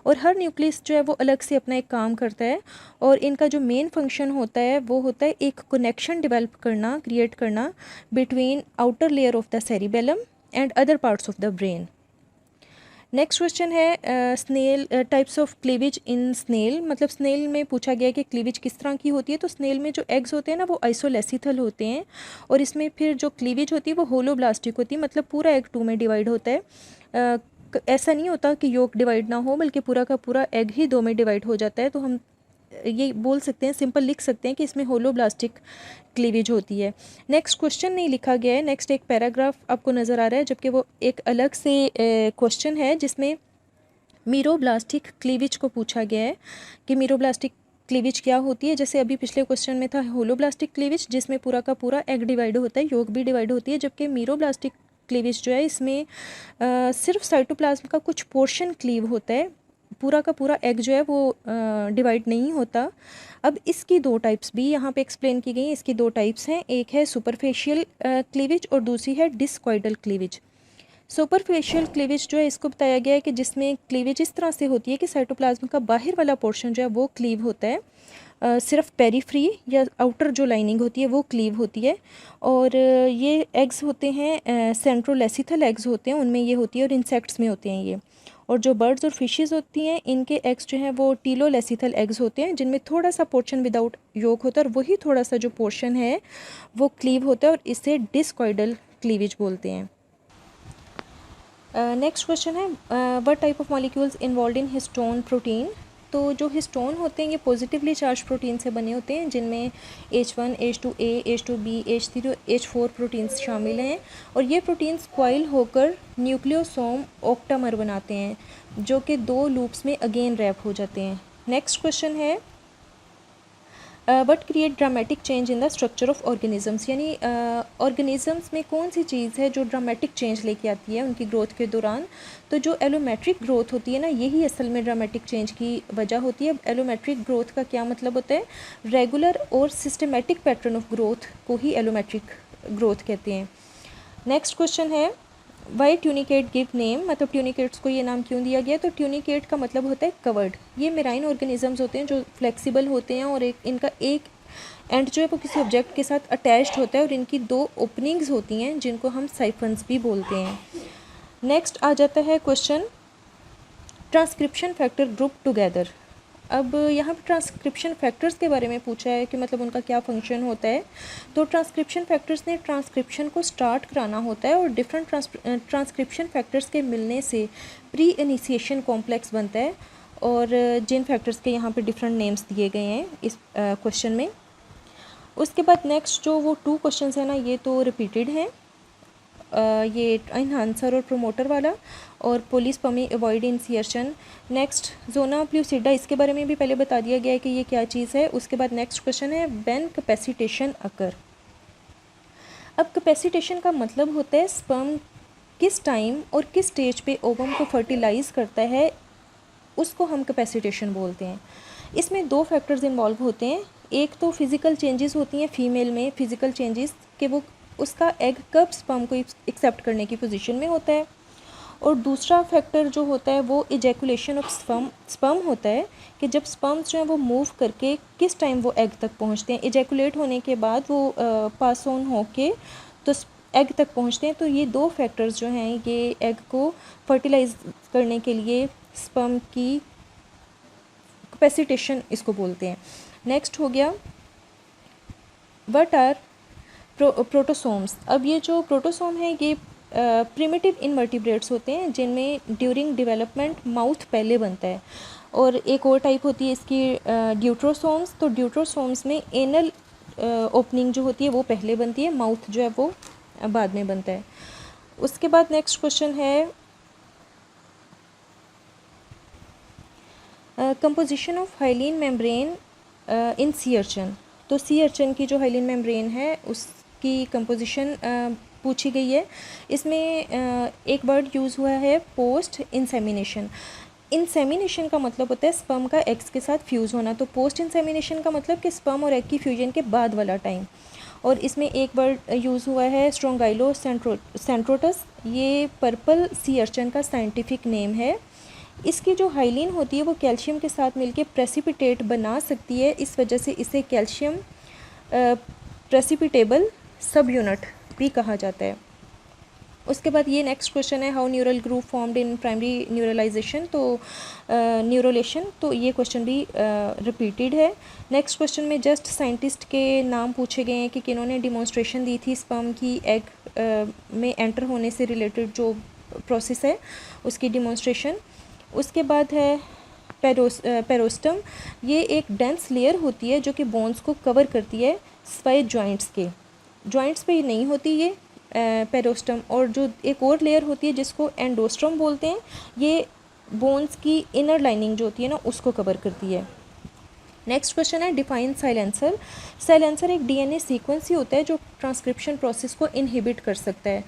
और हर न्यूक्लियस जो है वो अलग से अपना एक काम करता है, और इनका जो मेन फंक्शन होता है वो होता है एक कनेक्शन डेवलप करना, क्रिएट करना between outer layer of the cerebellum and other parts of the brain. Next question है snail types of cleavage in snail. मतलब स्नेल में पूछा गया कि क्लीवेज किस तरह की होती है। तो स्नेल में जो एग्स होते हैं ना वो आइसोलेसिथल होते हैं, और इसमें फिर जो क्लीवेज होती है वो होलोब्लास्टिक होती है, मतलब पूरा एग 2 में डिवाइड होता है। ऐसा नहीं होता कि योक डिवाइड ना हो, बल्कि पूरा का पूरा एग ही 2 में डिवाइड हो जाता है। तो हम ये बोल सकते हैं, सिंपल लिख सकते हैं कि इसमें होलोब्लास्टिक क्लीवेज होती है। नेक्स्ट क्वेश्चन नहीं लिखा गया है, नेक्स्ट एक पैराग्राफ आपको नज़र आ रहा है, जबकि वो एक अलग से क्वेश्चन है जिसमें मीरोब्लास्टिक क्लीवेज को पूछा गया है कि मीरोब्लास्टिक क्लीवेज क्या होती है। जैसे अभी पिछले क्वेश्चन में था होलोब्लास्टिक क्लीवेज जिसमें पूरा का पूरा एग डिवाइड होता है, योग भी डिवाइड होती है, जबकि मीरोब्लास्टिक क्लीवेज जो है इसमें सिर्फ साइटोप्लाज्म का कुछ पोर्शन क्लीव होता है, पूरा का पूरा एग जो है वो डिवाइड नहीं होता। अब इसकी 2 टाइप्स भी यहाँ पे एक्सप्लेन की गई हैं। इसकी 2 टाइप्स हैं, एक है सुपरफेशियल क्लीवेज और दूसरी है डिस्कॉइडल क्लीवेज। सुपरफेशियल क्लीवेज जो है इसको बताया गया है कि जिसमें क्लीवेज इस तरह से होती है कि साइटोप्लाज्म का बाहर वाला पोर्शन जो है वो क्लीव होता है, सिर्फ पेरीफ्री या आउटर जो लाइनिंग होती है वो क्लीव होती है। और ये एग्स होते हैं सेंट्रोलेसिथल एग्स होते हैं, उनमें ये होती है, और इंसेक्ट्स में होते हैं ये। और जो बर्ड्स और फिशेस होती हैं इनके एग्स जो हैं वो टीलोलेसिथल एग्स होते हैं, जिनमें थोड़ा सा पोर्शन विदाउट योक होता है, और वही थोड़ा सा जो पोर्शन है वो क्लीव होता है, और इसे डिस्कॉइडल क्लीवेज बोलते हैं। नेक्स्ट क्वेश्चन है what type of molecules involve in histone protein. तो जो हिस्टोन होते हैं ये पॉजिटिवली चार्ज प्रोटीन से बने होते हैं, जिनमें H1, H2A, H2B, H3 और H4 प्रोटीन्स शामिल हैं। और ये प्रोटीन्स कॉइल होकर न्यूक्लियोसोम ऑक्टामर बनाते हैं जो कि 2 लूप्स में अगेन रैप हो जाते हैं। नेक्स्ट क्वेश्चन है but create dramatic change in the structure of organisms, यानी ऑर्गेनिजम्स में कौन सी चीज़ है जो ड्रामेटिक चेंज लेके आती है उनकी ग्रोथ के दौरान। तो जो एलोमेट्रिक ग्रोथ होती है ना, यही असल में ड्रामेटिक चेंज की वजह होती है। एलोमेट्रिक ग्रोथ का क्या मतलब होता है? रेगुलर और सिस्टमेटिक पैटर्न ऑफ ग्रोथ को ही एलोमेट्रिक ग्रोथ कहते हैं। नेक्स्ट क्वेश्चन है वाई ट्यूनिकेट गिव नेम, मतलब ट्यूनिकेट्स को ये नाम क्यों दिया गया? तो ट्यूनिकेट का मतलब होता है कवर्ड। ये मेराइन ऑर्गेनिजम्स होते हैं जो फ्लेक्सिबल होते हैं और इनका एक एंड जो है वो किसी ऑब्जेक्ट के साथ अटैच्ड होता है और इनकी 2 ओपनिंग्स होती हैं जिनको हम साइफन्स भी बोलते हैं। नेक्स्ट आ जाता है question transcription factor group together. अब यहाँ पर ट्रांसक्रिप्शन फैक्टर्स के बारे में पूछा है कि मतलब उनका क्या फंक्शन होता है। तो ट्रांसक्रिप्शन फैक्टर्स ने ट्रांसक्रिप्शन को स्टार्ट कराना होता है और डिफरेंट ट्रांसक्रिप्शन फैक्टर्स के मिलने से प्री इनिशिएशन कॉम्प्लेक्स बनता है। और जिन फैक्टर्स के यहाँ पे डिफरेंट नेम्स दिए गए हैं इस क्वेश्चन में। उसके बाद नेक्स्ट जो वो 2 क्वेश्चंस है ना, ये तो रिपीटेड हैं। ये इन्हांसर और प्रोमोटर वाला और पोलिस्पर्मी अवॉइड इंसिएशन। नेक्स्ट जोना प्लूसिडा, इसके बारे में भी पहले बता दिया गया है कि ये क्या चीज़ है। उसके बाद नेक्स्ट क्वेश्चन है व्हेन कैपेसिटेशन अकर। अब कैपेसिटेशन का मतलब होता है स्पर्म किस टाइम और किस स्टेज पे ओवम को फर्टिलाइज करता है, उसको हम कैपेसिटेशन बोलते हैं। इसमें 2 फैक्टर्स इन्वॉल्व होते हैं। एक तो फिज़िकल चेंजेस होती हैं फीमेल में, फिज़िकल चेंजेस कि वो उसका एग कब स्पर्म को एक्सेप्ट करने की पोजीशन में होता है। और दूसरा फैक्टर जो होता है वो इजैकुलेशन ऑफ स्पर्म होता है कि जब स्पर्म्स जो है वो मूव करके किस टाइम वो एग तक पहुंचते हैं। इजैकुलेट होने के बाद वो पास ऑन होके तो एग तक पहुंचते हैं। तो ये 2 फैक्टर्स जो हैं ये एग को फर्टिलाइज करने के लिए स्पर्म की कैपेसिटेशन इसको बोलते हैं। नेक्स्ट हो गया व्हाट आर प्रोटोसोम्स। अब ये जो प्रोटोसोम है ये प्रिमिटिव इनवर्टिब्रेट्स होते हैं जिनमें ड्यूरिंग डेवलपमेंट माउथ पहले बनता है। और एक और टाइप होती है इसकी ड्यूट्रोसोम्स। तो ड्यूट्रोसोम्स में एनल ओपनिंग जो होती है वो पहले बनती है, माउथ जो है वो बाद में बनता है। उसके बाद नेक्स्ट क्वेश्चन है composition of hyaline membrane in sea urchin. तो सी अर्चन की जो हाइलीन मेम्ब्रेन है उसकी कंपोजिशन पूछी गई है। इसमें एक वर्ड यूज़ हुआ है पोस्ट इंसेमिनेशन। इंसेमिनेशन का मतलब होता है स्पर्म का एग्स के साथ फ्यूज़ होना। तो पोस्ट इंसेमिनेशन का मतलब कि स्पर्म और एग की फ्यूजन के बाद वाला टाइम। और इसमें एक वर्ड यूज़ हुआ है स्ट्रोंगाइलो सेंट्रोटस। ये पर्पल सी अर्चन का साइंटिफिक नेम है। इसकी जो हाइलीन होती है वो कैल्शियम के साथ मिलके प्रेसिपिटेट बना सकती है, इस वजह से इसे कैल्शियम प्रेसिपिटेबल सब यूनिट भी कहा जाता है। उसके बाद ये नेक्स्ट क्वेश्चन है how neural group formed in primary neuralisation. तो न्यूरोलेशन, तो ये क्वेश्चन भी रिपीटेड है। नेक्स्ट क्वेश्चन में जस्ट साइंटिस्ट के नाम पूछे गए हैं कि किन्होंने डिमॉन्स्ट्रेशन दी थी स्पर्म की एग में एंटर होने से रिलेटेड जो प्रोसेस है उसकी डिमॉन्स्ट्रेशन। उसके बाद है पेरोस्टम। ये एक डेंस लेयर होती है जो कि बोन्स को कवर करती है स्वाई जॉइंट्स के। जॉइंट्स पे नहीं होती ये पेरोस्टम। और जो एक और लेयर होती है जिसको एंडोस्ट्रम बोलते हैं, ये बोन्स की इनर लाइनिंग जो होती है ना उसको कवर करती है। नेक्स्ट क्वेश्चन है डिफाइन साइलेंसर। साइलेंसर एक डीएनए सीक्वेंस ही होता है जो ट्रांसक्रिप्शन प्रोसेस को इनहिबिट कर सकता है।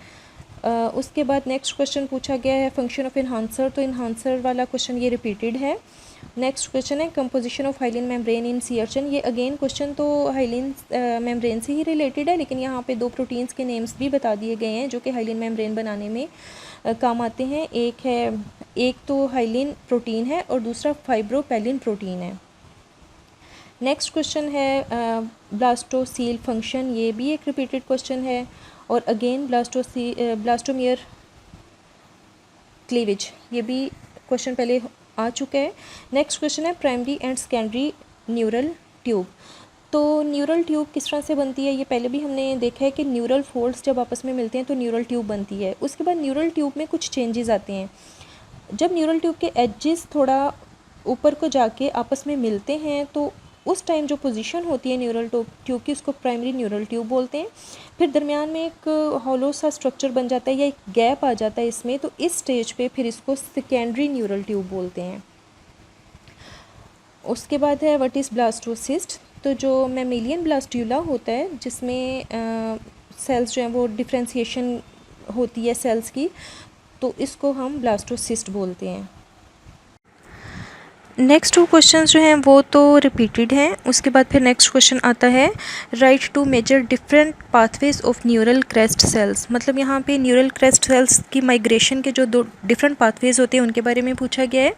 उसके बाद नेक्स्ट क्वेश्चन पूछा गया है फंक्शन ऑफ इन्हांसर। तो इन्हांसर वाला क्वेश्चन ये रिपीटेड है। नेक्स्ट क्वेश्चन है composition of hyaline membrane in sea urchin. ये अगेन क्वेश्चन तो हाइलीन मेम्ब्रेन से ही रिलेटेड है, लेकिन यहाँ पे 2 प्रोटीन्स के नेम्स भी बता दिए गए हैं जो कि हाइलीन मेम्ब्रेन बनाने में काम आते हैं। एक तो हाइलीन प्रोटीन है और दूसरा फाइब्रोपेलिन प्रोटीन है। नेक्स्ट क्वेश्चन है ब्लास्टोसील फंक्शन। ये भी एक रिपीटेड क्वेश्चन है। और अगेन ब्लास्टोमियर क्लीवेज, ये भी क्वेश्चन पहले आ चुका है। नेक्स्ट क्वेश्चन है primary and secondary neural tube. तो न्यूरल ट्यूब किस तरह से बनती है ये पहले भी हमने देखा है कि न्यूरल फोल्ड्स जब आपस में मिलते हैं तो न्यूरल ट्यूब बनती है। उसके बाद न्यूरल ट्यूब में कुछ चेंजेस आते हैं। जब न्यूरल ट्यूब के एजेस थोड़ा ऊपर को जाके आपस में मिलते हैं तो उस टाइम जो पोजीशन होती है न्यूरल ट्यूब की उसको प्राइमरी न्यूरल ट्यूब बोलते हैं। फिर दरमियान में एक हॉलो सा स्ट्रक्चर बन जाता है या एक गैप आ जाता है इसमें, तो इस स्टेज पे फिर इसको सेकेंडरी न्यूरल ट्यूब बोलते हैं। उसके बाद है व्हाट इज़ ब्लास्टोसिस्ट। तो जो मैमेलियन ब्लास्ट्यूला होता है जिसमें सेल्स जो हैं वो डिफ्रेंशिएशन होती है सेल्स की, तो इसको हम ब्लास्टोसिस्ट बोलते हैं। नेक्स्ट 2 क्वेश्चंस जो हैं वो तो रिपीटेड हैं। उसके बाद फिर नेक्स्ट क्वेश्चन आता है write two major different pathways of neural crest cells. मतलब यहाँ पे न्यूरल क्रेस्ट सेल्स की माइग्रेशन के जो 2 डिफरेंट पाथवेज होते हैं उनके बारे में पूछा गया है।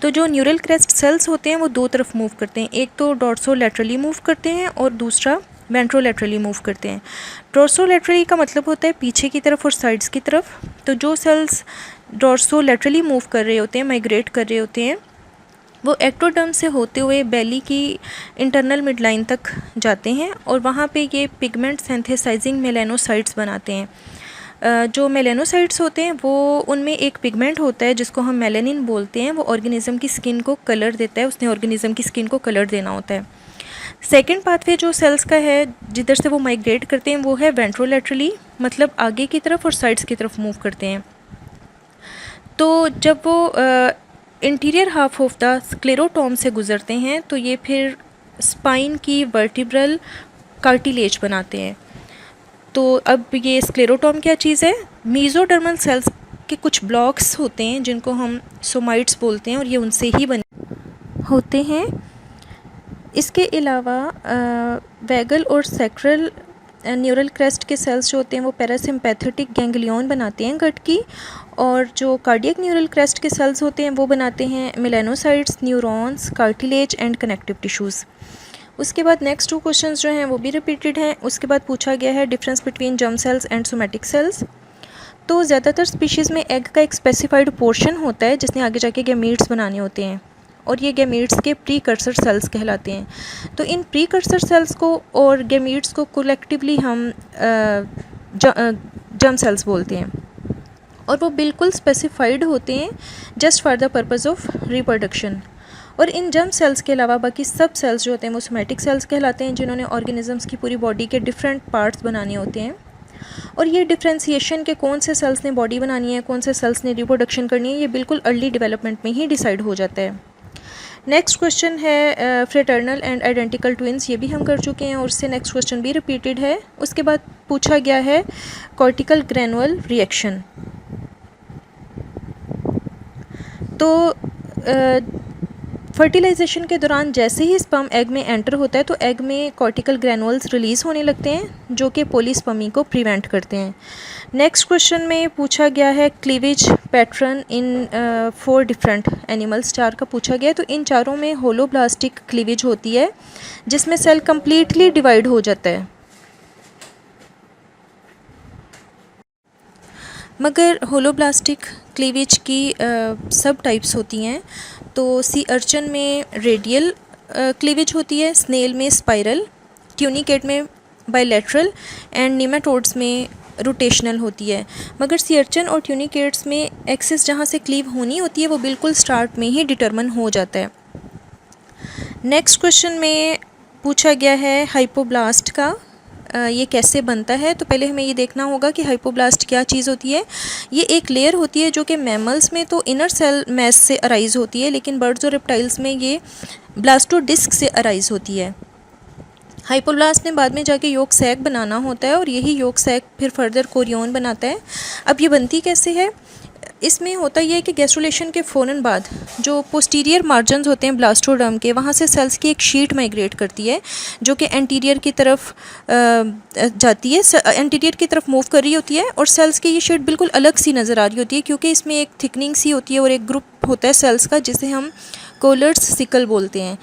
तो जो न्यूरल क्रेस्ट सेल्स होते हैं वो 2 तरफ मूव करते हैं, एक तो डॉर्सोलैटरली मूव करते हैं और दूसरा वेंट्रोलैटरली मूव करते हैं। डॉर्सोलैटरली का मतलब होता है पीछे की तरफ और साइड्स की तरफ। तो जो सेल्स डॉर्सोलैटरली मूव कर रहे होते हैं, माइग्रेट कर रहे होते हैं, वो एक्टोडर्म से होते हुए बेली की इंटरनल मिडलाइन तक जाते हैं और वहाँ पे ये पिगमेंट सिंथेसाइजिंग मेलानोसाइट्स बनाते हैं। जो मेलानोसाइट्स होते हैं वो उनमें एक पिगमेंट होता है जिसको हम मेलानिन बोलते हैं, वो ऑर्गेनिज्म की स्किन को कलर देता है, उसने ऑर्गेनिज्म की स्किन को कलर देना होता है। सेकेंड पाथवे जो सेल्स का है जिधर से वो माइग्रेट करते हैं वो है वेंट्रोलैटरली, मतलब आगे की तरफ और साइड्स की तरफ मूव करते हैं। तो जब वो interior half of the sclerotome से गुज़रते हैं तो ये फिर स्पाइन की वर्टिब्रल कार्टिलेज बनाते हैं। तो अब ये स्क्लेरोटॉम क्या चीज़ है? मीज़ोडर्मल सेल्स के कुछ ब्लॉक्स होते हैं जिनको हम सोमाइट्स बोलते हैं और ये उनसे ही बने होते हैं। इसके अलावा वैगल और सैक्रल न्यूरल क्रेस्ट के सेल्स जो होते हैं वो पैरासिम्पैथेटिक गैंग्लियन बनाते हैं गट की, और जो कार्डियक न्यूरल क्रेस्ट के सेल्स होते हैं वो बनाते हैं melanocytes, neurons, cartilage and connective tissues. उसके बाद नेक्स्ट 2 क्वेश्चंस जो हैं वो भी रिपीटेड हैं। उसके बाद पूछा गया है difference between germ cells and somatic cells. तो ज़्यादातर स्पीशीज़ में एग का एक स्पेसिफाइड पोर्शन होता है जिसने आगे जाके गैमीट्स बनाने होते हैं और ये गैमीट्स के प्रीकर्सर सेल्स कहलाते हैं। तो इन प्रीकर्सर सेल्स को और गैमीट्स को कलेक्टिवली हम जर्म सेल्स बोलते हैं और वो बिल्कुल स्पेसिफाइड होते हैं just for the purpose of reproduction. और इन जर्म सेल्स के अलावा बाकी सब सेल्स जो होते हैं वो सोमैटिक सेल्स कहलाते हैं जिन्होंने ऑर्गेनिजम्स की पूरी बॉडी के डिफरेंट पार्ट्स बनाने होते हैं। और ये डिफ्रेंसिएशन के कौन से सेल्स ने बॉडी बनानी है, कौन से सेल्स ने रिप्रोडक्शन करनी है, ये बिल्कुल अर्ली डेवलपमेंट में ही डिसाइड हो जाता है। नेक्स्ट क्वेश्चन है फ्रेटर्नल एंड आइडेंटिकल ट्विंस, ये भी हम कर चुके हैं और उससे नेक्स्ट क्वेश्चन भी रिपीटेड है। उसके बाद पूछा गया है कॉर्टिकल ग्रैनुअल रिएक्शन। तो फर्टिलाइजेशन के दौरान जैसे ही स्पर्म एग में एंटर होता है तो एग में कॉर्टिकल ग्रैनुअल्स रिलीज़ होने लगते हैं जो कि पॉलीस्पर्मी को प्रिवेंट करते हैं। नेक्स्ट क्वेश्चन में पूछा गया है cleavage pattern in 4 different animals, 4 का पूछा गया है। तो इन चारों में होलोब्लास्टिक क्लीवेज होती है जिसमें सेल कम्प्लीटली डिवाइड हो जाता है, मगर होलोब्लास्टिक क्लीवेज की सब टाइप्स होती हैं। तो सी अर्चन में रेडियल क्लीवेज होती है, स्नेल में स्पाइरल, ट्यूनिकेट में बायलैटरल एंड नीमाटोड्स में रोटेशनल होती है। मगर सी अर्चन और ट्यूनिकेट्स में एक्सिस जहाँ से क्लीव होनी होती है वो बिल्कुल स्टार्ट में ही डिटरमिन हो जाता है। नेक्स्ट क्वेश्चन में पूछा गया है हाइपोब्लास्ट का, ये कैसे बनता है। तो पहले हमें ये देखना होगा कि हाइपोब्लास्ट क्या चीज़ होती है। ये एक लेयर होती है जो कि मैमल्स में तो इनर सेल मैस से अराइज़ होती है, लेकिन बर्ड्स और रेप्टाइल्स में ये ब्लास्टोडिस्क से अराइज़ होती है। हाइपोब्लास्ट ने बाद में जाके योक सैक बनाना होता है और यही योक सैक फिर फर्दर कोरियोन बनाता है। अब ये बनती कैसे है? इसमें होता यह है कि गैस्ट्रुलेशन के फ़ौरन बाद जो पोस्टीरियर मार्जिन्स होते हैं ब्लास्टोडर्म के, वहाँ से सेल्स की एक शीट माइग्रेट करती है जो कि एंटीरियर की तरफ जाती है, एंटीरियर की तरफ मूव कर रही होती है और सेल्स की ये शीट बिल्कुल अलग सी नज़र आ रही होती है क्योंकि इसमें एक थिकनिंग सी होती है और एक ग्रुप होता है सेल्स का जिसे हम कोलर्स सिकल बोलते हैं।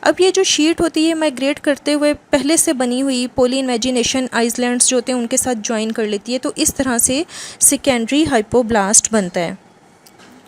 अब ये जो शीट होती है माइग्रेट करते हुए पहले से बनी हुई पोली इन्वेजिनेशन आइसलैंड्स जो होते हैं उनके साथ ज्वाइन कर लेती है, तो इस तरह से सेकेंडरी हाइपोब्लास्ट बनता है।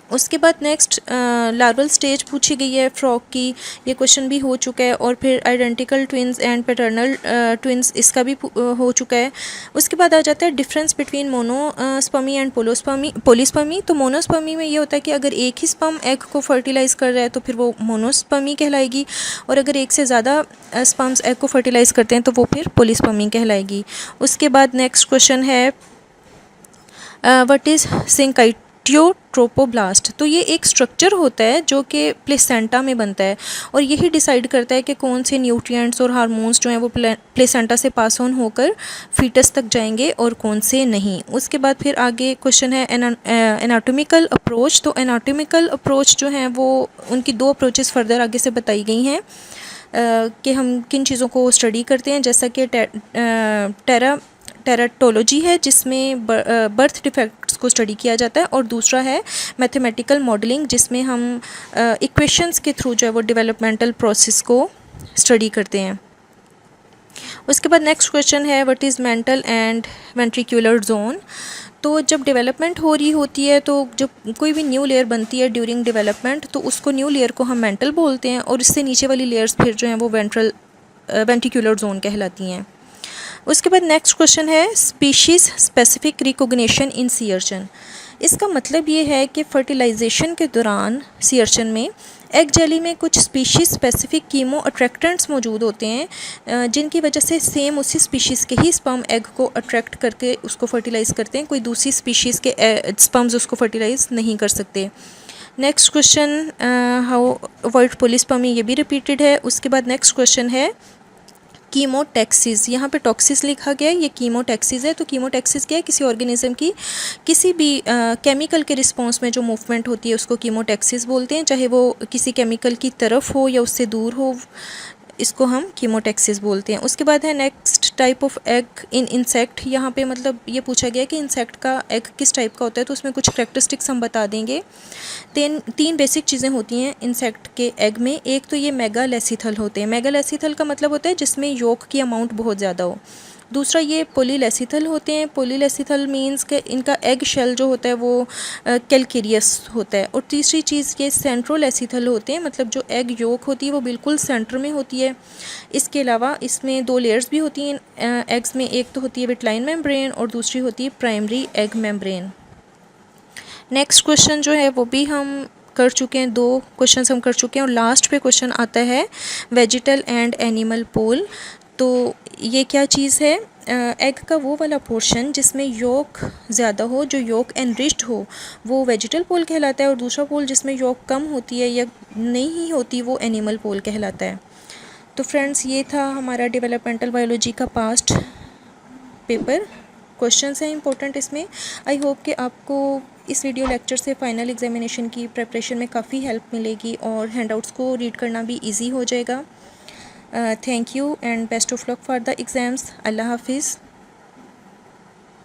उसके बाद नेक्स्ट लार्वल स्टेज पूछी गई है फ्रॉग की, ये क्वेश्चन भी हो चुका है, और फिर identical twins and paternal twins इसका भी हो चुका है। उसके बाद आ जाता है डिफरेंस बिटवीन मोनोस्पर्मी एंड पोलीस्पर्मी। तो मोनोस्पर्मी में ये होता है कि अगर एक ही स्पर्म एग को फर्टिलाइज़ कर रहा है तो फिर वो मोनोस्पर्मी कहलाएगी, और अगर एक से ज़्यादा स्पर्म्स एग को फर्टिलाइज़ करते हैं तो वो फिर पोलीस्पर्मी कहलाएगी। उसके बाद नेक्स्ट क्वेश्चन है व्हाट इज़ ऑस्टियोट्रोपोब्लास्ट। तो ये एक स्ट्रक्चर होता है जो कि प्लेसेंटा में बनता है और यही डिसाइड करता है कि कौन से न्यूट्रिएंट्स और हार्मोन्स जो हैं वो प्लेसेंटा से पास ऑन होकर फीटस तक जाएंगे और कौन से नहीं। उसके बाद फिर आगे क्वेश्चन है एनाटॉमिकल अप्रोच। तो एनाटॉमिकल अप्रोच जो हैं वो उनकी 2 अप्रोचेस फर्दर आगे से बताई गई हैं कि हम किन चीज़ों को स्टडी करते हैं, जैसा कि टेराटोलॉजी है जिसमें बर्थ डिफेक्ट्स को स्टडी किया जाता है, और दूसरा है मैथमेटिकल मॉडलिंग जिसमें हम इक्वेशंस के थ्रू जो है वो डेवलपमेंटल प्रोसेस को स्टडी करते हैं। उसके बाद नेक्स्ट क्वेश्चन है what is mental and ventricular zone. तो जब डेवलपमेंट हो रही होती है तो जब कोई भी न्यू लेयर बनती है ड्यूरिंग डेवलपमेंट तो उसको न्यू लेयर को हम मेंटल बोलते हैं, और इससे नीचे वाली लेयर्स फिर जो हैं वो वेंट्रिकुलर जोन कहलाती हैं। उसके बाद नेक्स्ट क्वेश्चन है स्पीशीज़ स्पेसिफिक रिकॉग्निशन इन सी अर्चन। इसका मतलब ये है कि फर्टिलाइजेशन के दौरान सी अर्चन में एग जेली में कुछ स्पीशीज़ स्पेसिफिक कीमो अट्रैक्टेंट्स मौजूद होते हैं जिनकी वजह से सेम उसी स्पीशीज़ के ही स्पर्म एग को अट्रैक्ट करके उसको फर्टिलाइज़ करते हैं, कोई दूसरी स्पीशीज़ के स्पर्म्स उसको फर्टिलाइज़ नहीं कर सकते। Next question how avoid polyspermy, ये भी रिपीटेड है। उसके बाद नेक्स्ट क्वेश्चन है कीमोटैक्सिस। यहाँ पे टॉक्सिस लिखा गया है, ये कीमोटैक्सिस है। तो कीमोटैक्सिस क्या है, किसी ऑर्गेनिज्म की किसी भी केमिकल के रिस्पॉन्स में जो मूवमेंट होती है उसको कीमोटैक्सिस बोलते हैं, चाहे वो किसी केमिकल की तरफ हो या उससे दूर हो, इसको हम कीमोटैक्सिस बोलते हैं। उसके बाद है next type of egg in insect. यहाँ पे मतलब ये पूछा गया कि इंसेक्ट का एग किस टाइप का होता है, तो उसमें कुछ करेक्टरिस्टिक्स हम बता देंगे। तीन बेसिक चीज़ें होती हैं इंसेक्ट के एग में। एक तो ये मेगालेसिथल होते हैं। मेगालेसिथल का मतलब होता है जिसमें योक की अमाउंट बहुत ज़्यादा हो। दूसरा ये पॉलीलेसिथल होते हैं। पॉलीलेसिथल मींस कि इनका एग शेल जो होता है वो कैल्केरियस होता है। और तीसरी चीज़ ये सेंट्रोलेसिथल होते हैं, मतलब जो एग योक होती है वो बिल्कुल सेंटर में होती है। इसके अलावा इसमें 2 लेयर्स भी होती हैं एग्स में, एक तो होती है विटलाइन मेम्ब्रेन और दूसरी होती है primary egg membrane. Next question जो है वो भी हम कर चुके हैं, 2 क्वेश्चन हम कर चुके हैं, और लास्ट पे क्वेश्चन आता है वेजिटल एंड एनिमल पोल। तो ये क्या चीज़ है, एग का वो वाला पोर्शन जिसमें योक ज़्यादा हो, जो योक एनरिच्ड हो, वो वेजिटल पोल कहलाता है, और दूसरा पोल जिसमें योक कम होती है या नहीं होती वो एनिमल पोल कहलाता है। तो फ्रेंड्स ये था हमारा डेवलपमेंटल बायोलॉजी का पास्ट पेपर। क्वेश्चंस हैं इंपॉर्टेंट इसमें। आई होप कि आपको इस वीडियो लेक्चर से फ़ाइनल एग्जामिनेशन की प्रिपरेशन में काफ़ी हेल्प मिलेगी और हैंडआउट्स को रीड करना भी ईजी हो जाएगा। Thank you and best of luck for the exams. Allah Hafiz.